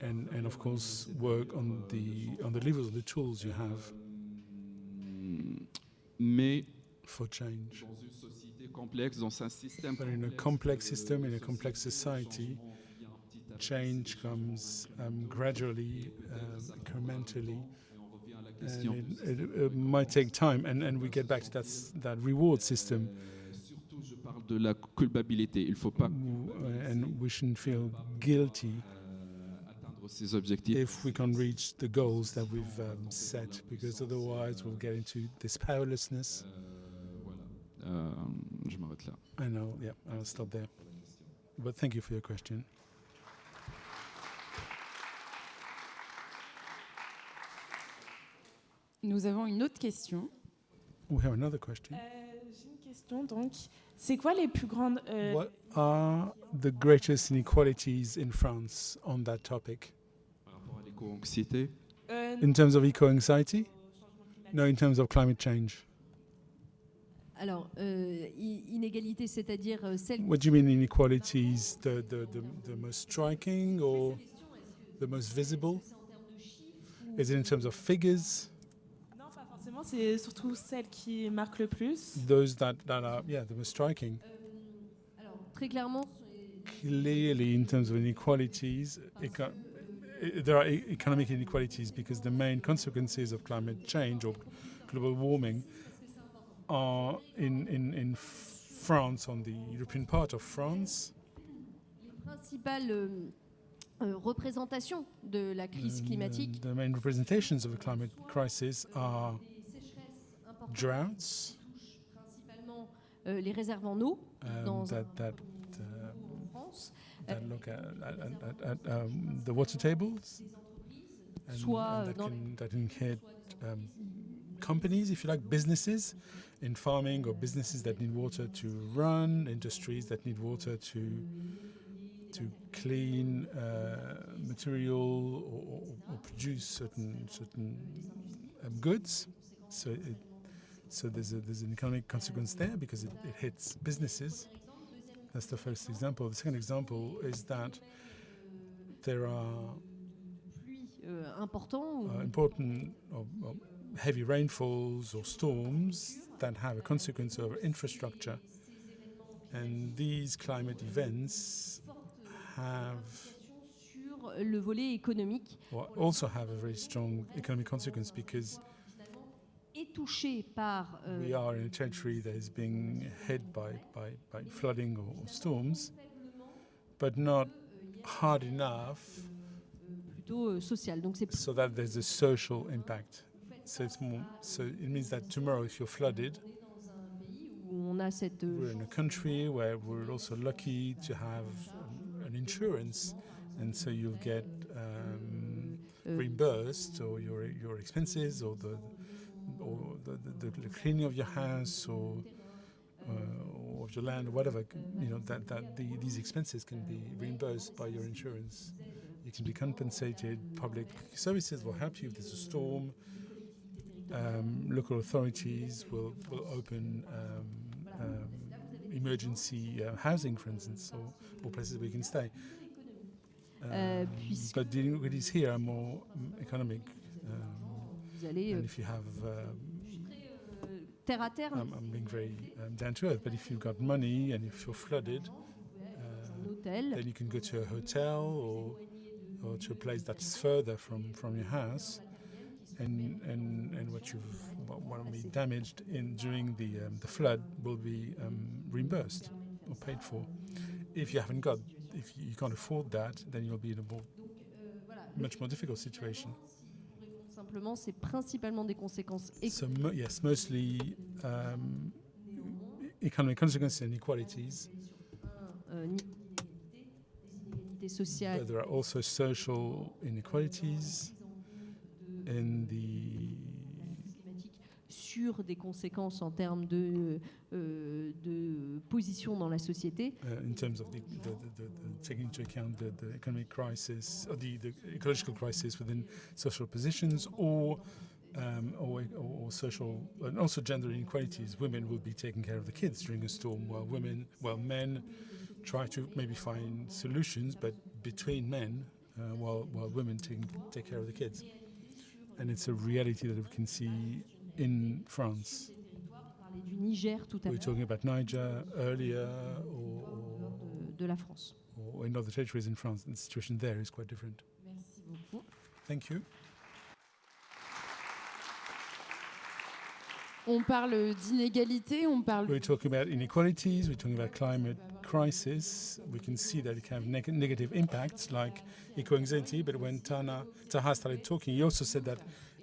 and of course work on the levers, the tools you have for change. But in a complex system, in a complex society, change comes gradually, incrementally, and it might take time, and we get back to that reward system. And we shouldn't feel guilty if we can't reach the goals that we've set, because otherwise we'll get into this powerlessness. Je m'arrête là. I know, yeah, I'll stop there. But thank you for your question. Nous avons une autre question. We have another question. J'ai une question donc. C'est quoi les plus grandes... What are the greatest inequalities in France on that topic? Par rapport à l'éco-anxiété? In terms of eco-anxiety? No, in terms of climate change. Alors, inégalité, c'est-à-dire celle... What do you mean inequalities? The most striking or the most visible? Is it in terms of figures? Non, pas forcément. C'est surtout celles qui marquent le plus. Those that are, yeah, the most striking. Alors, très clairement... Clearly, in terms of inequalities, there are economic inequalities because the main consequences of climate change or global warming are in France, on the European part of France. Les principales représentations de la crise climatique. The main representations of the climate crisis are droughts, principalement les réserves en eau dans France. That look at the water tables, and that can hit companies, if you like, businesses in farming or businesses that need water to run, industries that need water to clean material or produce certain goods. So there's an economic consequence there because it hits businesses. That's the first example. The second example is that there are important or heavy rainfalls or storms that have a consequence over infrastructure. And these climate events also have a very strong economic consequence because we are in a territory that is being hit by flooding or storms, but not hard enough so that there's a social impact. So it means that tomorrow, if you're flooded, we're in a country where we're also lucky to have an insurance, and so you'll get reimbursed or your expenses or the cleaning of your house or of your land or whatever, these expenses can be reimbursed by your insurance. You can be compensated. Public services will help you if there's a storm. Local authorities will open emergency housing, for instance, or places where you can stay. But the inequalities here are more economic. And if you have, I'm being very down to earth, but if you've got money and if you're flooded, then you can go to a hotel or to a place that's further from your house, and what will be damaged during the flood will be reimbursed or paid for. If you can't afford that, then you'll be in a much more difficult situation. Simplement, c'est principalement des conséquences économiques. Yes, mostly economic consequences and inequalities. But there are also social inequalities in sur des conséquences en termes de position dans la société. In terms of the taking into account the economic crisis or the ecological crisis within social positions or social and also gender inequalities. Women will be taking care of the kids during a storm, while men try to maybe find solutions, but between men, while women take care of the kids. And it's a reality that we can see in France. Du Niger tout à We're l'heure, talking about Niger earlier, de la France. or in other territories in France. The situation there is quite different. Merci beaucoup. Thank you. On parle d'inégalité, on parle... We're talking about inequalities, we're talking about climate crisis. We can see that it can have negative impacts like eco-anxiety, but when Taha started talking, he also said that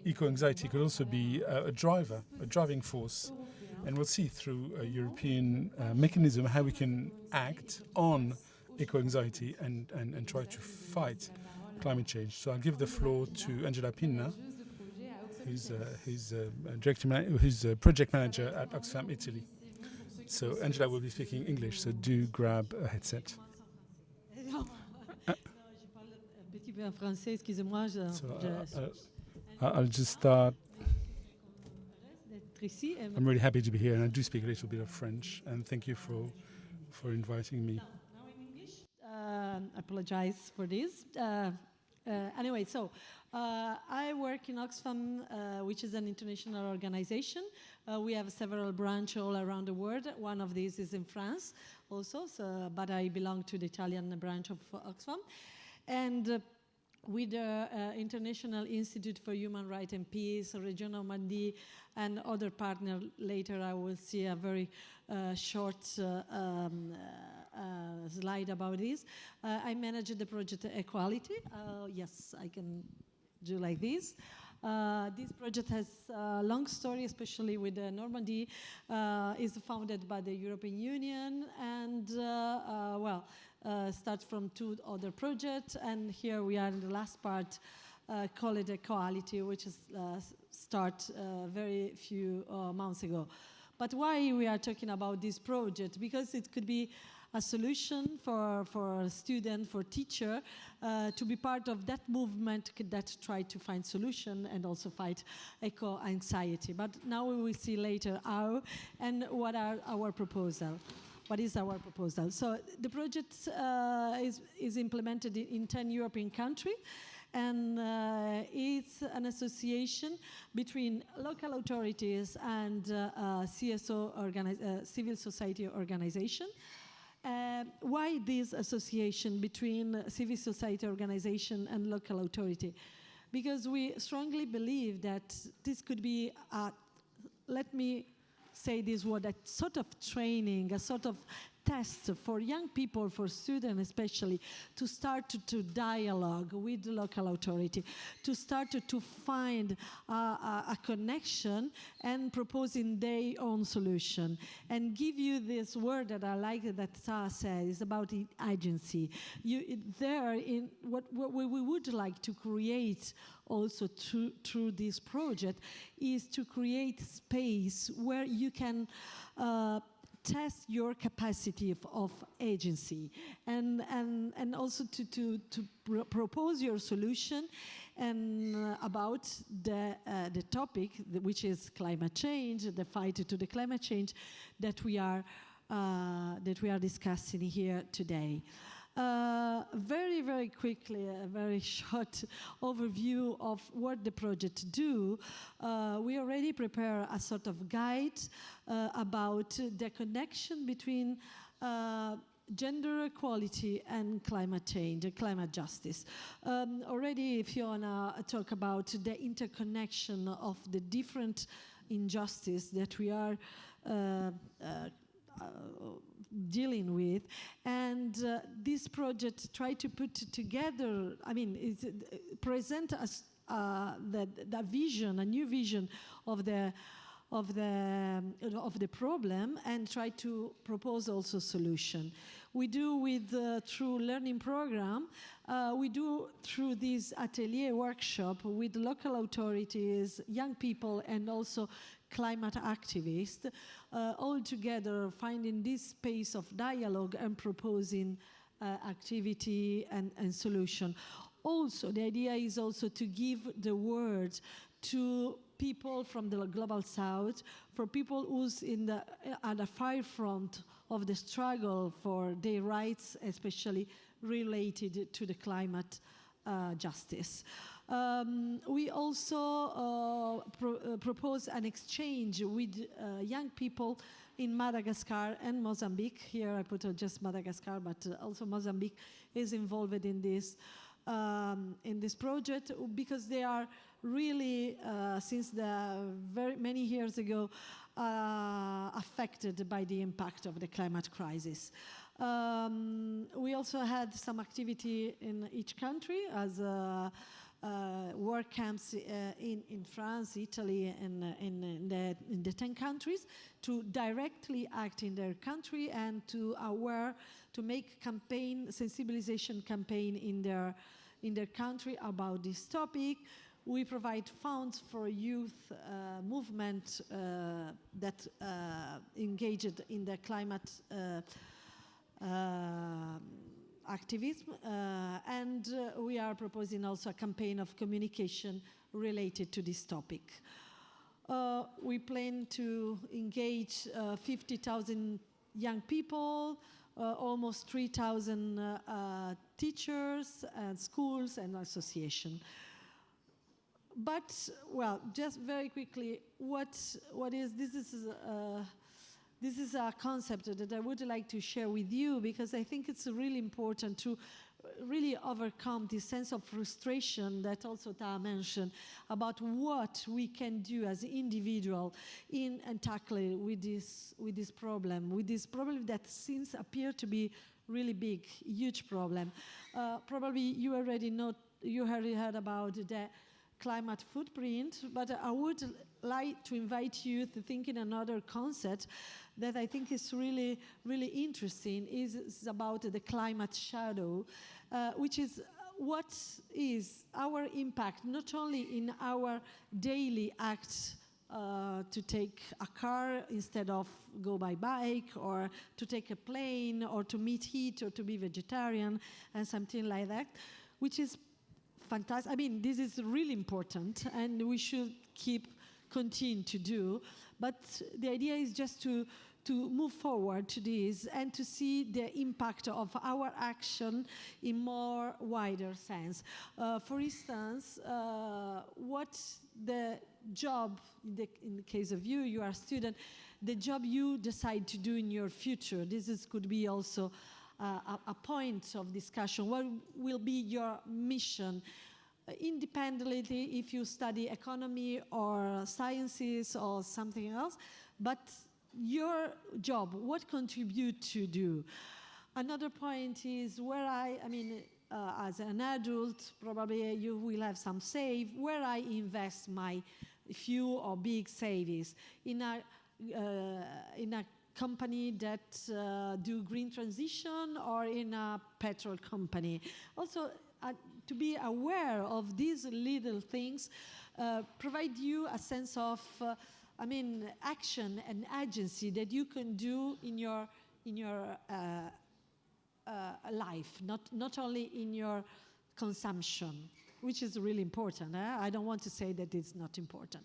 eco-anxiety could also be a driving force. And we'll see through a European mechanism how we can act on eco-anxiety and try to fight climate change. So I'll give the floor to Angela Pinna, who's project manager at Oxfam Italy. So Angela will be speaking English, so do grab a headset. I'll just start. I'm really happy to be here, and I do speak a little bit of French, and thank you for inviting me. Now in English, I apologize for this. Anyway, so I work in Oxfam, which is an international organization. We have several branches all around the world. One of these is in France also, but I belong to the Italian branch of Oxfam. And with the International Institute for Human Rights and Peace, Region Normandy, and other partners. Later I will see a very short slide about this. I manage the project Equality. Yes, I can do like this. This project has a long story, especially with Normandy. Is founded by the European Union and, starts from 2 other projects. And here we are in the last part, call it Equality, which is start very few months ago. But why we are talking about this project? Because it could be a solution for student, for teacher, to be part of that movement that try to find solution and also fight eco-anxiety. But now we will see later how and what are our proposal. What is our proposal? So the project is implemented in 10 European countries. And it's an association between local authorities and CSO, civil society organization. Why this association between civil society organization and local authority? Because we strongly believe that this could be, let me say this word, a sort of training, a sort of test for young people, for students especially, to start to dialogue with the local authority, to start to find a connection and proposing their own solution. And give you this word that I like that Sarah said, is about agency. What we would like to create also through this project is to create space where you can test your capacity of agency and also to propose your solution and about the topic, which is climate change, the fight to the climate change that we are discussing here today. Very, very quickly, a very short overview of what the project do. We already prepare a sort of guide about the connection between gender equality and climate change, climate justice. Already Fiona talked about the interconnection of the different injustice that we are dealing with, and this project try to put together, present us the vision, a new vision of the problem, and try to propose also solution. We do with through learning program. We do through this atelier workshop with local authorities, young people, and also climate activists, all together finding this space of dialogue and proposing activity and solution. Also, the idea is also to give the word to people from the global south, for people who's at the forefront of the struggle for their rights, especially related to the climate justice. We also propose an exchange with young people in Madagascar and Mozambique. Here I put just Madagascar, but also Mozambique is involved in this project, because they are really, since very many years ago, affected by the impact of the climate crisis. We also had some activity in each country as work camps in France, Italy, and in the 10 countries to directly act in their country and to make sensibilization campaign in their country about this topic. We provide funds for youth movement that engaged in the climate activism, and we are proposing also a campaign of communication related to this topic. We plan to engage 50,000 young people, almost 3,000 teachers and schools and associations. But, well, just very quickly, this is a concept that I would like to share with you, because I think it's really important to really overcome this sense of frustration that also Ta mentioned about what we can do as an individual and tackle with this problem that seems appear to be really big, huge problem. Probably you already heard about the climate footprint, but I would like to invite you to think in another concept that I think is really, really interesting, is about the climate shadow, which is what is our impact, not only in our daily acts to take a car instead of go by bike, or to take a plane, or to meet heat, or to be vegetarian, and something like that, which is fantastic. I mean, this is really important, and we should continue to do. But the idea is just to move forward to this and to see the impact of our action in more wider sense. For instance, what the job, in the case of you are a student, the job you decide to do in your future. Could be also a point of discussion. What will be your mission? Independently, if you study economy or sciences or something else, but your job, what contribute to do? Another point is as an adult, probably you will have some save, where I invest my few or big savings in a company that do green transition, or in a petrol company. Also, to be aware of these little things provide you a sense of action and agency that you can do in your life, not only in your consumption, which is really important. I don't want to say that it's not important.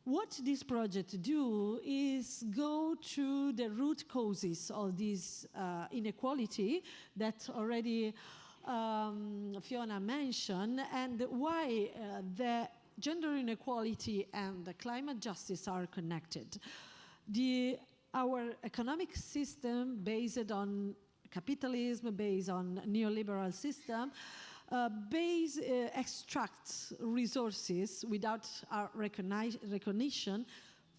What this project do is go to the root causes of this inequality that already Fiona mentioned, and why the gender inequality and the climate justice are connected. Our economic system, based on capitalism, based on neoliberal system, extracts resources without our recognition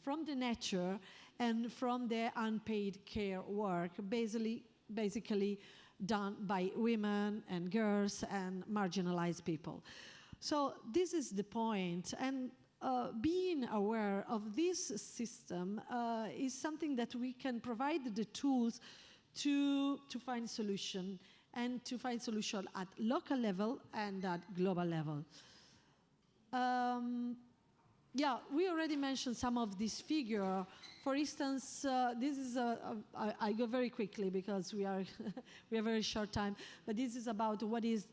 from the nature and from the unpaid care work, basically done by women and girls and marginalized people. So this is the point, and being aware of this system is something that we can provide the tools to find solution, and to find solution at local level and at global level. yeah, we already mentioned some of this figure. For instance, this is I go very quickly because we are we have very short time. But this is about what is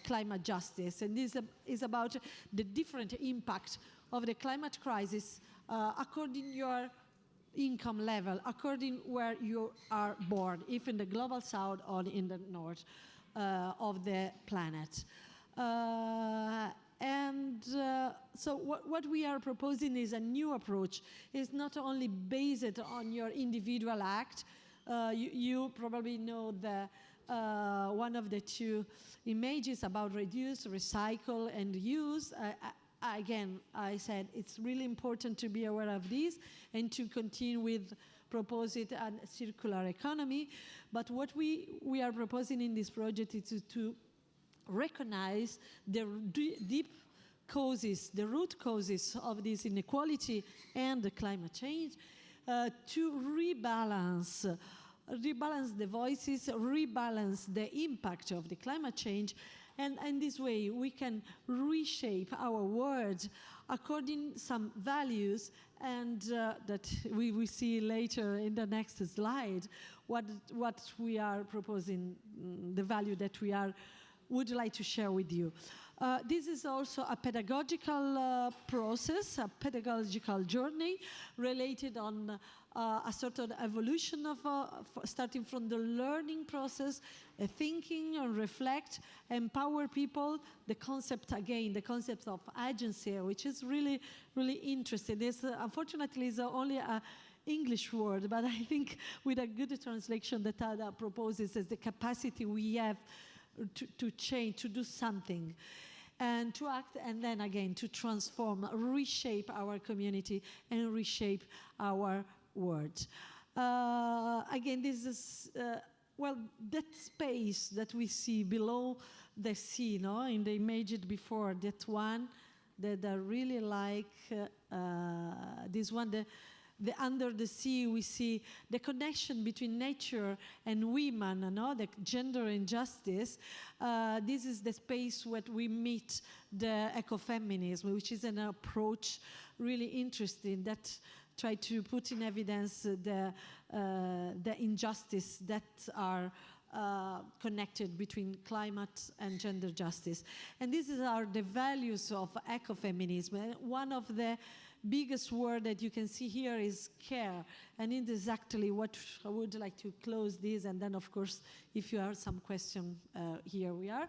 climate justice, and this is about the different impact of the climate crisis according your income level, according where you are born, if in the global south or in the north of the planet. So what we are proposing is a new approach. It's not only based on your individual act. You probably know the one of the two images about reduce, recycle, and use. Again, I said it's really important to be aware of this and to continue with proposing a circular economy. But what we are proposing in this project is to recognize the deep causes, the root causes of this inequality and the climate change, to rebalance the voices, rebalance the impact of the climate change, and this way we can reshape our world according some values, and that we will see later in the next slide what we are proposing, the value that we would like to share with you. This is also a pedagogical process, a pedagogical journey related on a sort of evolution of starting from the learning process, thinking and reflect, empower people. The concept of agency, which is really, really interesting. This, unfortunately, is only an English word, but I think with a good translation that Ada proposes is the capacity we have to change, to do something, and to act, and then again to transform, reshape our community and reshape our world. Again, this is, that space that we see below the sea, no? In the image before, that one that I really like, this one, the under the sea, we see the connection between nature and women, the gender injustice. This is the space where we meet the ecofeminism, which is an approach really interesting that try to put in evidence the injustice that are connected between climate and gender justice. And these are the values of ecofeminism. One of the biggest word that you can see here is care, and it is exactly what I would like to close this, and then of course if you have some question, here we are.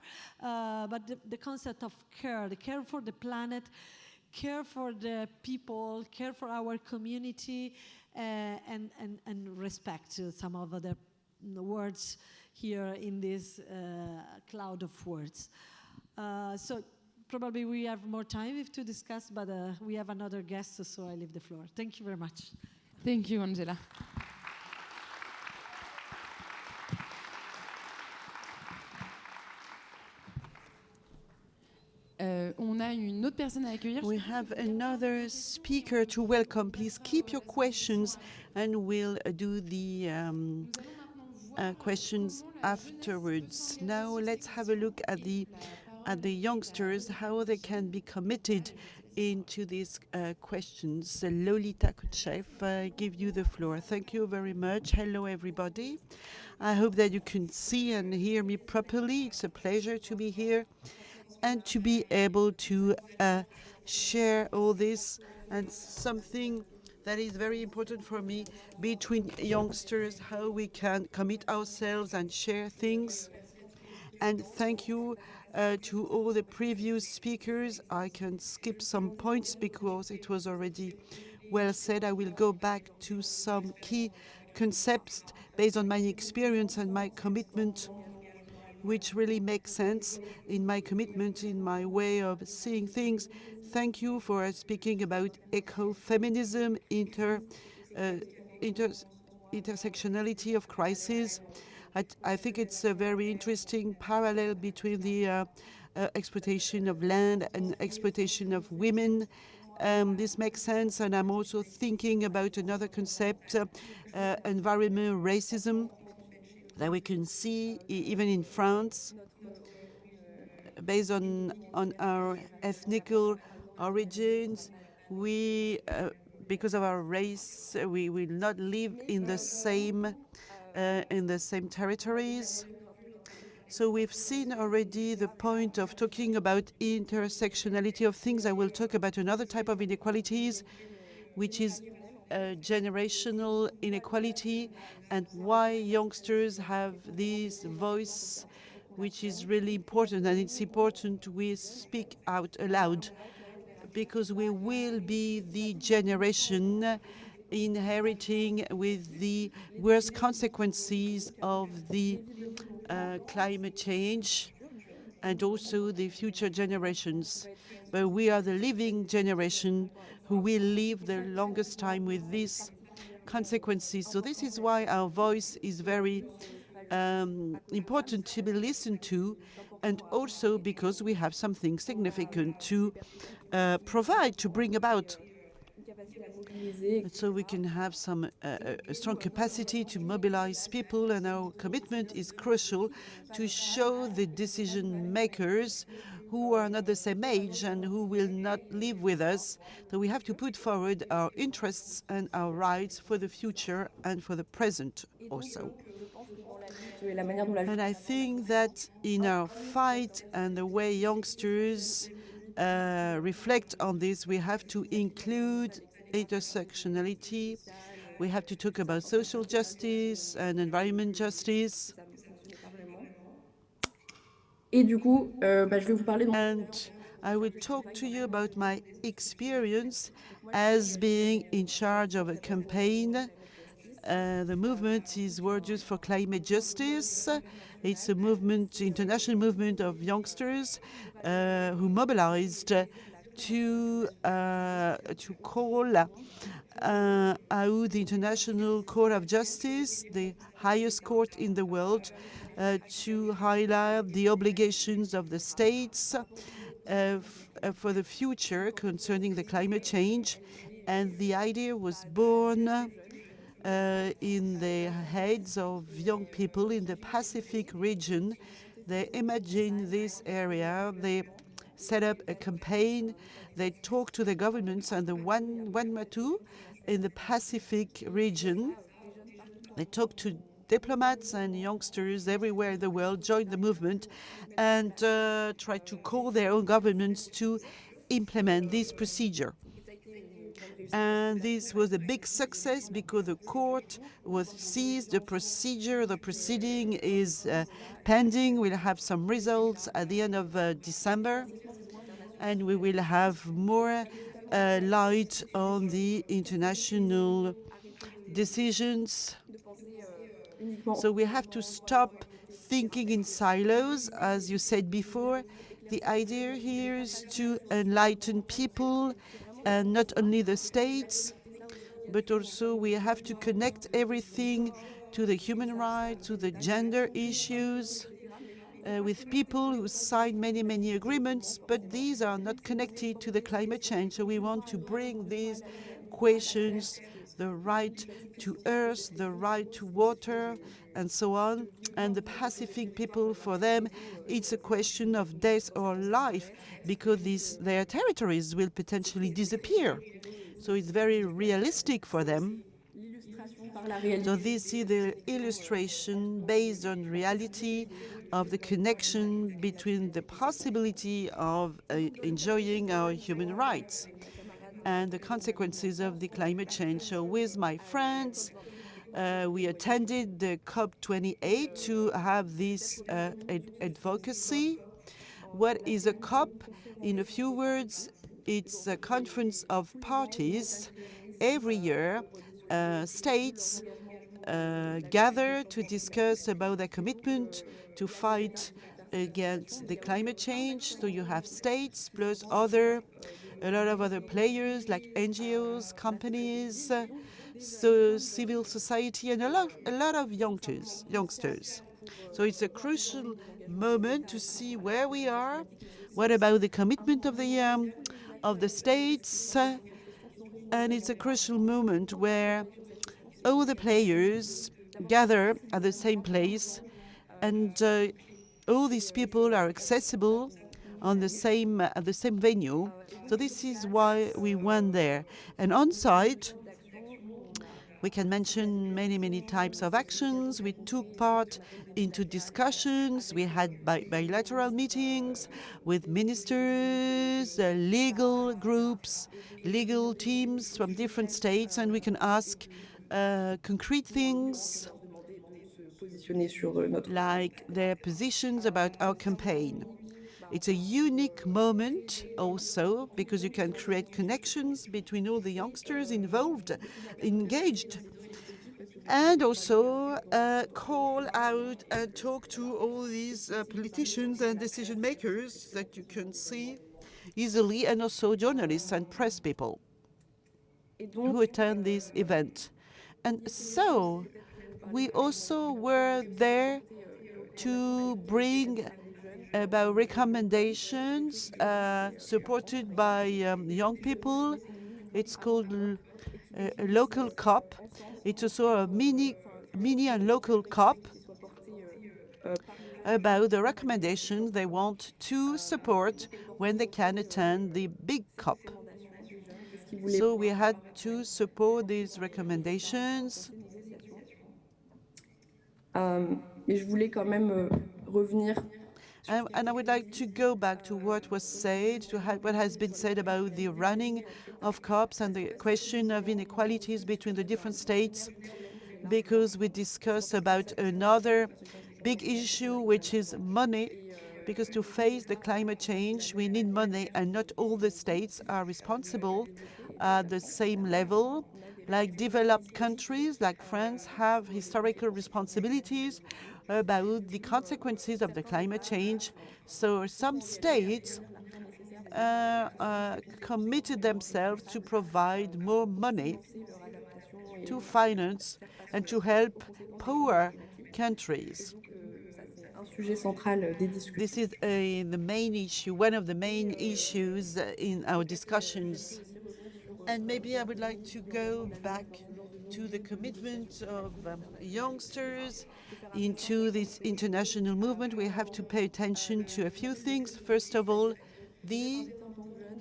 But the concept of care, the care for the planet, care for the people, care for our community, and respect, some of the words here in this cloud of words. So probably we have more time to discuss, but we have another guest, so I leave the floor. Thank you very much. Thank you, Angela. On a une autre personne à accueillir. We have another speaker to welcome. Please keep your questions, and we'll do the questions afterwards. Now let's have a look at the youngsters, how they can be committed into these questions. Lolita Kutchev, I give you the floor. Thank you very much. Hello, everybody. I hope that you can see and hear me properly. It's a pleasure to be here and to be able to share all this, and something that is very important for me between youngsters, how we can commit ourselves and share things. And thank you to all the previous speakers. I can skip some points because it was already well said. I will go back to some key concepts based on my experience and my commitment, which really makes sense in my commitment, in my way of seeing things. Thank you for speaking about ecofeminism, intersectionality of crisis. I think it's a very interesting parallel between the exploitation of land and exploitation of women. This makes sense, and I'm also thinking about another concept, environmental racism, that we can see even in France, based on our ethnical origins. We, because of our race, we will not live in the same territories. So we've seen already the point of talking about intersectionality of things. I will talk about another type of inequalities, which is generational inequality, and why youngsters have this voice, which is really important. And it's important we speak out aloud, because we will be the generation inheriting with the worst consequences of the climate change, and also the future generations. But we are the living generation who will live the longest time with these consequences. So this is why our voice is very important to be listened to, and also because we have something significant to provide, to bring about. So we can have some a strong capacity to mobilize people, and our commitment is crucial to show the decision makers who are not the same age and who will not live with us. So we have to put forward our interests and our rights for the future and for the present also. And I think that in our fight and the way youngsters reflect on this, we have to include intersectionality. We have to talk about social justice and environment justice. And I will talk to you about my experience as being in charge of a campaign. The movement is World Youth for Climate Justice. It's a movement, international movement of youngsters who mobilized to call out the International Court of Justice, the highest court in the world, to highlight the obligations of the states for the future concerning the climate change. And the idea was born in the heads of young people in the Pacific region. They imagine this area. They set up a campaign. They talk to the governments and the Vanuatu in the Pacific region. They talk to diplomats and youngsters everywhere in the world, join the movement, and try to call their own governments to implement this procedure. And this was a big success because the court was seized, the proceeding is pending. We'll have some results at the end of December, and we will have more light on the international decisions. So we have to stop thinking in silos, as you said before. The idea here is to enlighten people, and not only the states, but also we have to connect everything to the human rights, to the gender issues, with people who sign many, many agreements, but these are not connected to the climate change. So we want to bring these questions, the right to earth, the right to water, and so on. And the Pacific people, for them, it's a question of death or life, because their territories will potentially disappear. So it's very realistic for them. So this is the illustration based on reality of the connection between the possibility of enjoying our human rights and the consequences of the climate change. So with my friends, we attended the COP28 to have this advocacy. What is a COP? In a few words, it's a conference of parties. Every year, states gather to discuss about their commitment to fight against the climate change. So you have states plus a lot of other players like NGOs, companies, so civil society, and a lot of youngsters. So it's a crucial moment to see where we are. What about the commitment of the states? And it's a crucial moment where all the players gather at the same place, and all these people are accessible. on the same venue. So this is why we went there. And on site, we can mention many types of actions. We took part into discussions. We had bilateral meetings with ministers, legal groups, legal teams from different states, and we can ask concrete things like their positions about our campaign. It's a unique moment also because you can create connections between all the youngsters involved, engaged, and also call out and talk to all these politicians and decision makers that you can see easily, and also journalists and press people who attend this event. And so we also were there to bring about recommendations supported by young people. It's called a local COP. It's also a mini and local COP about the recommendations they want to support when they can attend the big COP. So we had to support these recommendations. Mais je voulais quand même revenir. And I would like to go back to what was said, to what has been said about the running of COPs and the question of inequalities between the different states, because we discussed about another big issue, which is money, because to face the climate change, we need money, and not all the states are responsible at the same level. Like developed countries, like France, have historical responsibilities about the consequences of the climate change. So some states committed themselves to provide more money to finance and to help poor countries. This is the main issue, one of the main issues in our discussions. And maybe I would like to go back to the commitment of youngsters into this international movement. We have to pay attention to a few things. First of all, the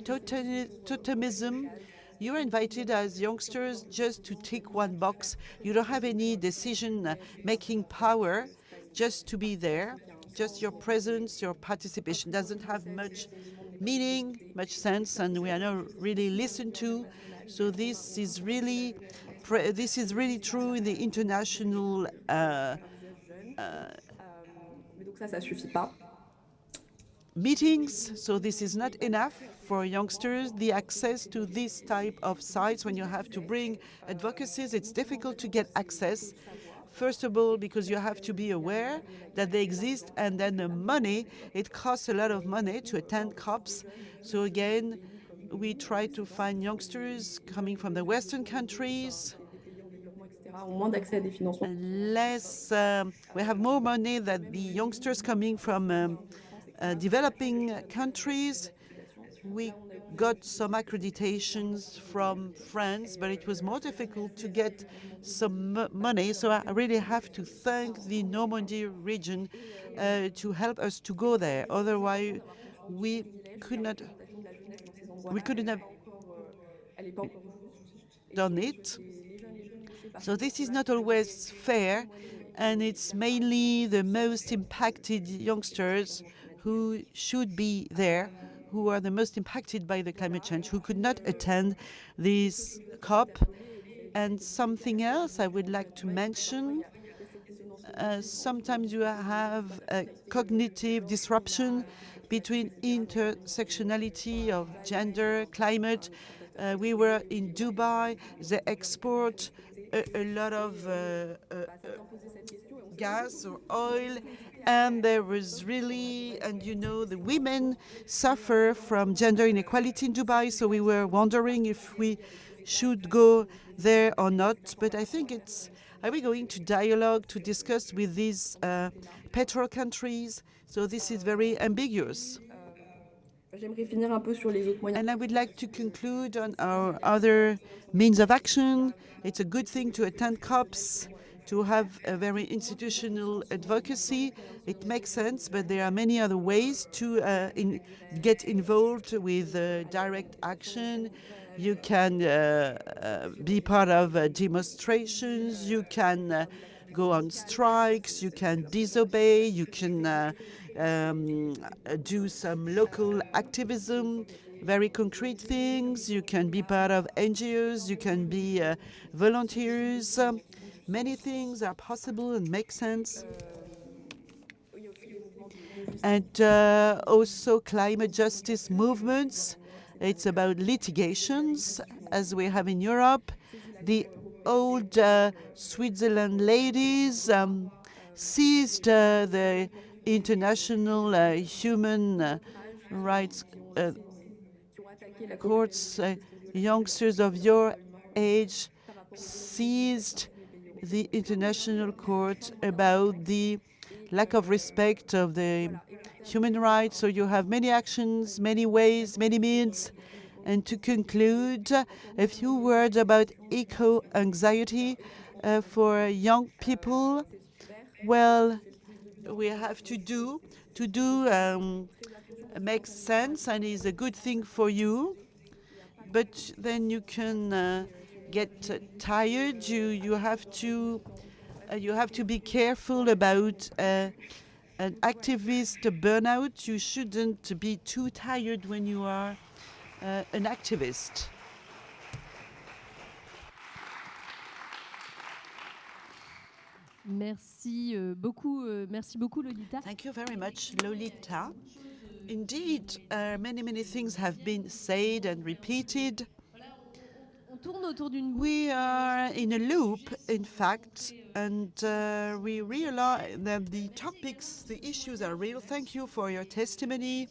totemism. You're invited as youngsters just to tick one box. You don't have any decision-making power, just to be there. Just your presence, your participation doesn't have much meaning, much sense, and we are not really listened to. So this is really true in the international meetings. So this is not enough for youngsters. The access to this type of sites, when you have to bring advocacies, it's difficult to get access. First of all, because you have to be aware that they exist, and then the money, it costs a lot of money to attend COPs. So again, we try to find youngsters coming from the Western countries. We have more money than the youngsters coming from developing countries. We got some accreditations from France, but it was more difficult to get some money. So I really have to thank the Normandy region to help us to go there. Otherwise, we couldn't have done it. So this is not always fair, and it's mainly the most impacted youngsters who should be there, who are the most impacted by the climate change, who could not attend this COP. And something else I would like to mention, sometimes you have a cognitive disruption between intersectionality of gender, climate. We were in Dubai, they export a lot of gas or oil, and there was really, and you know, the women suffer from gender inequality in Dubai, so we were wondering if we should go there or not. But I think are we going to dialogue, to discuss with these petrol countries? So this is very ambiguous. And I would like to conclude on our other means of action. It's a good thing to attend COPs. to have a very institutional advocacy. It makes sense, but there are many other ways to get involved with direct action. You can be part of demonstrations, you can go on strikes, you can disobey, you can do some local activism, very concrete things. You can be part of NGOs, you can be volunteers. Many things are possible and make sense. And also climate justice movements. It's about litigations, as we have in Europe. The old Switzerland ladies seized the international human rights courts. Youngsters of your age seized the international court about the lack of respect of the human rights. So you have many actions, many ways, many means. And to conclude, a few words about eco-anxiety for young people. Well, we have to do makes sense and is a good thing for you, but then you can get tired. You have to be careful about an activist burnout. You shouldn't be too tired when you are an activist. Merci beaucoup, Lolita. Thank you very much, Lolita. Indeed, many things have been said and repeated. We are in a loop, in fact, and we realize that the topics, the issues are real. Thank you for your testimony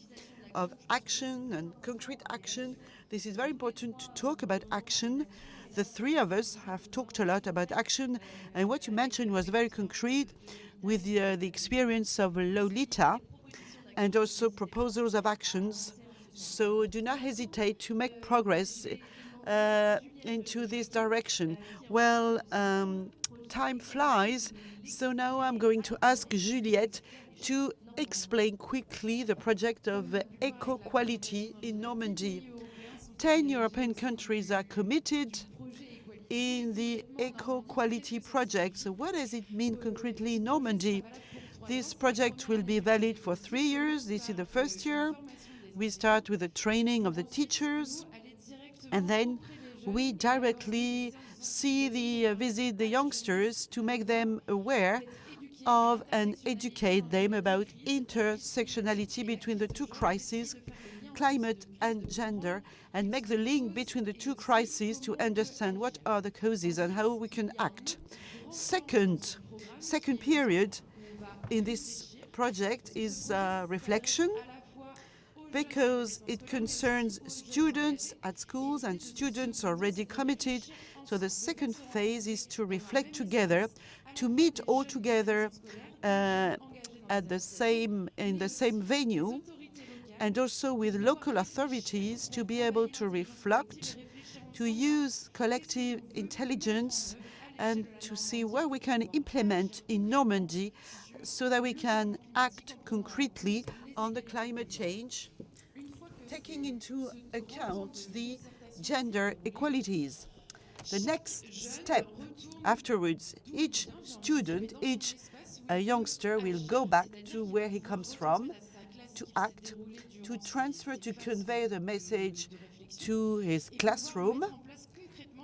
of action and concrete action. This is very important to talk about action. The three of us have talked a lot about action, and what you mentioned was very concrete with the experience of Lolita and also proposals of actions. So do not hesitate to make progress into this direction. Well, time flies, so now I'm going to ask Juliette to explain quickly the project of eco-quality in Normandy. 10 European countries are committed in the eco-quality project. So what does it mean concretely in Normandy? This project will be valid for 3 years. This is the first year. We start with the training of the teachers, and then we directly visit the youngsters to make them aware of and educate them about intersectionality between the two crises, climate and gender, and make the link between the two crises to understand what are the causes and how we can act. Second period in this project is reflection, because it concerns students at schools and students already committed. So the second phase is to reflect together, to meet all together in the same venue, and also with local authorities to be able to reflect, to use collective intelligence, and to see what we can implement in Normandy so that we can act concretely on the climate change, taking into account the gender equalities. The next step afterwards, each student, each youngster will go back to where he comes from to act, to transfer, to convey the message to his classroom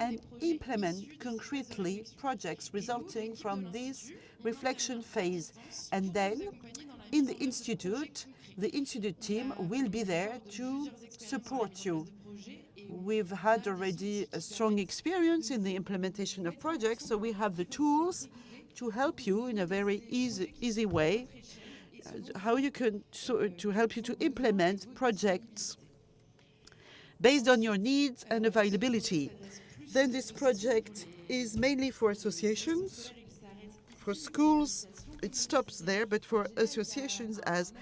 and implement concretely projects resulting from this reflection phase. And then in the institute team will be there to support you. We've had already a strong experience in the implementation of projects, so we have the tools to help you in a very easy way, to help you to implement projects based on your needs and availability. Then this project is mainly for associations, for schools. It stops there, but for associations, as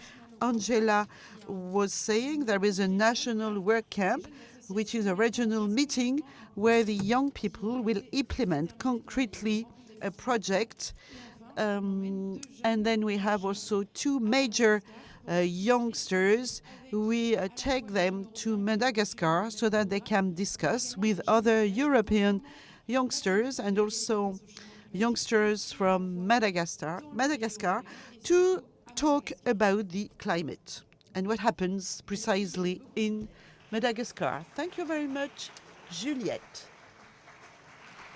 Angela was saying, there is a national work camp, which is a regional meeting where the young people will implement concretely a project. And then we have also 2 major youngsters. We take them to Madagascar so that they can discuss with other European youngsters and also youngsters from Madagascar to talk about the climate and what happens precisely in Madagascar. Thank you very much, Juliette.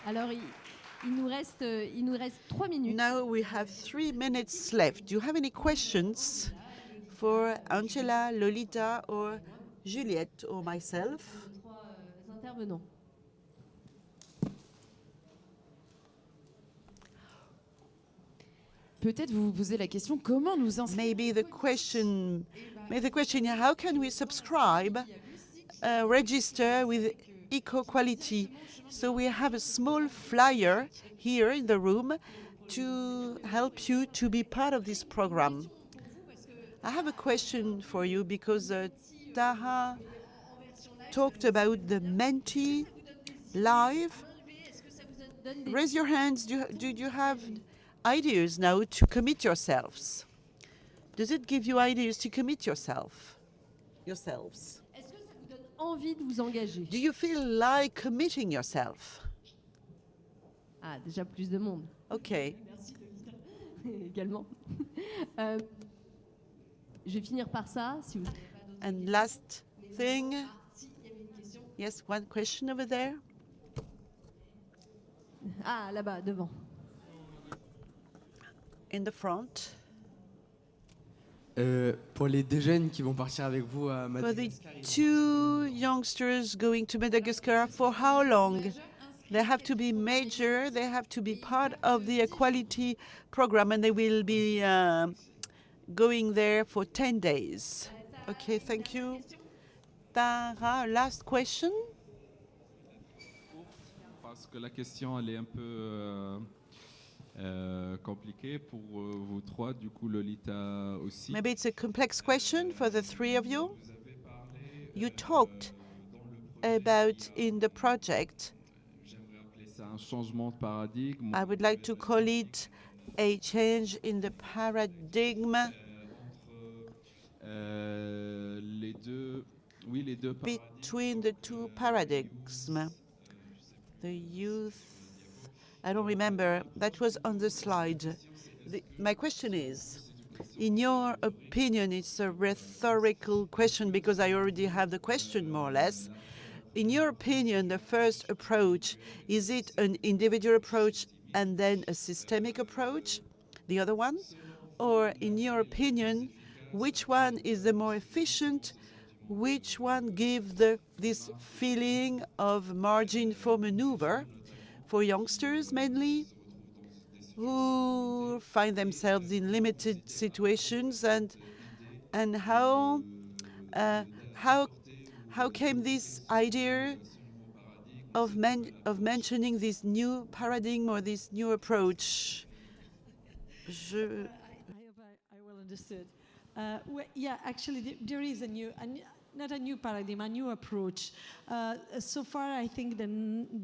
Alors, il nous reste 3 minutes. Now we have 3 minutes left. Do you have any questions for Angela, Lolita, or Juliette, or myself? 3 intervenants. Peut-être vous vous posez la question, comment nous inscrire? Maybe the question how can we subscribe, register with Eco-Quality? So we have a small flyer here in the room to help you to be part of this program. I have a question for you because Tara talked about the Menti Live. Raise your hands. Do you have ideas now to commit yourselves? Does it give you ideas to commit yourselves? Est-ce que ça vous donne envie de vous engager? Do you feel like committing yourself? Ah, déjà plus de monde. Okay. Merci également. Je vais finir par ça. Si vous And last thing. Yes, one question over there. Ah, là-bas, devant. In the front. Pour les 2 jeunes qui vont partir avec vous à For the Madagascar. 2 youngsters going to Madagascar, for how long? They have to be major, they have to be part of the equality program, and they will be going there for 10 days. Okay, thank you. Tara, last question. Parce que la question elle est un peu compliquée pour vous 3, du coup Lolita aussi. Maybe it's a complex question for the 3 of you. You talked about in the project. J'aimerais appeler ça un changement de paradigme. I would like to call it a change in the paradigm. Les deux between the 2 paradigms. The youth, I don't remember, that was on the slide. My question is, in your opinion, it's a rhetorical question because I already have the question more or less. In your opinion, the first approach, is it an individual approach and then a systemic approach, the other one? Or in your opinion, which one is the more efficient? Which one gives this feeling of margin for maneuver for youngsters mainly who find themselves in limited situations, and how came this idea of mentioning this new paradigm or this new approach? I hope I well understood. Yeah, actually, there is not a new paradigm, a new approach. So far, I think the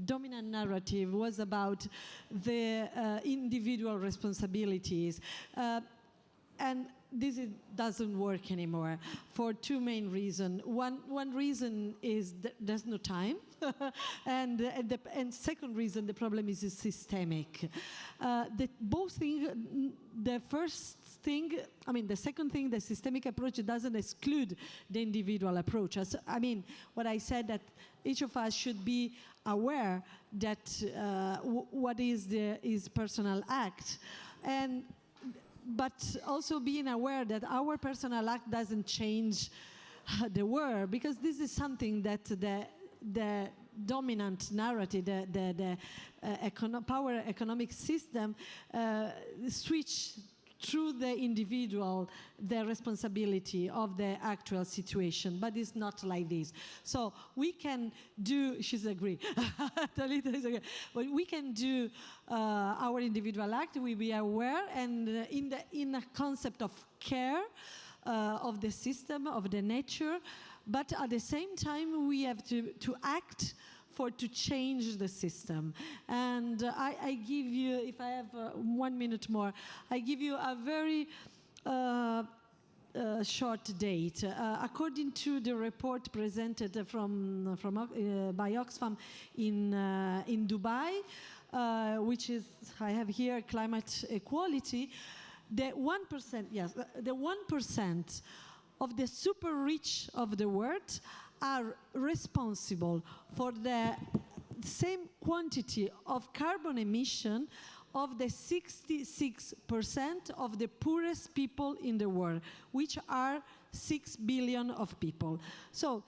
dominant narrative was about the individual responsibilities. And this doesn't work anymore for 2 main reasons. One reason is that there's no time. and second reason, the problem is systemic. Both things, the second thing, the systemic approach doesn't exclude the individual approach. What I said, that each of us should be aware that what is his personal act, but also being aware that our personal act doesn't change the world, because this is something that the dominant narrative, the power economic system switch through the individual, the responsibility of the actual situation, but it's not like this. So we can do, she's agree, Talita is agree. But we can do our individual act, we be aware, and in a concept of care of the system, of the nature, but at the same time we have to act for to change the system. And I give you, if I have 1 minute more, I give you a very short date. According to the report presented by Oxfam in Dubai, which is, I have here, climate equality, the 1%, yes, the 1% of the super rich of the world are responsible for the same quantity of carbon emission of the 66% of the poorest people in the world, which are 6 billion of people. So,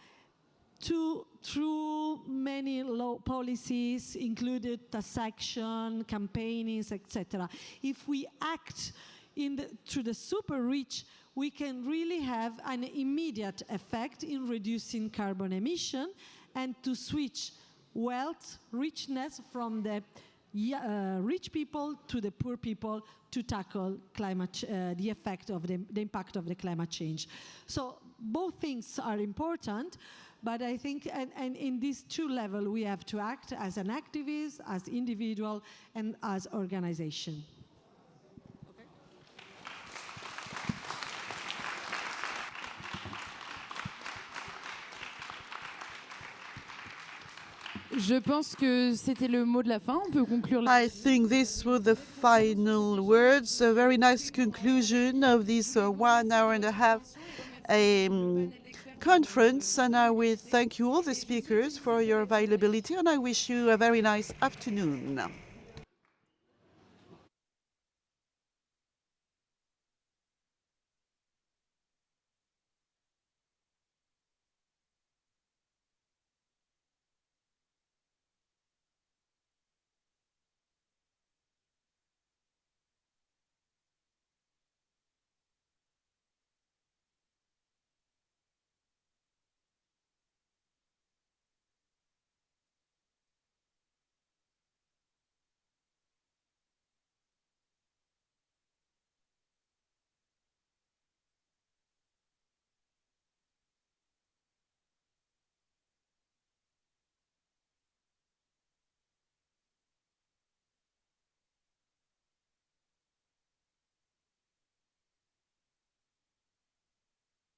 through many law policies, included taxation, campaignings, etc., if we act through the super rich, we can really have an immediate effect in reducing carbon emission and to switch wealth, richness from the rich people to the poor people to tackle the effect of the impact of the climate change. So both things are important, but I think and in these two levels we have to act as an activist, as individual, and as organization. Je pense que c'était le mot de la fin. On peut conclure. I think these were the final words. A very nice conclusion of this 1 hour and a half conference. And I will thank you all the speakers for your availability, and I wish you a very nice afternoon.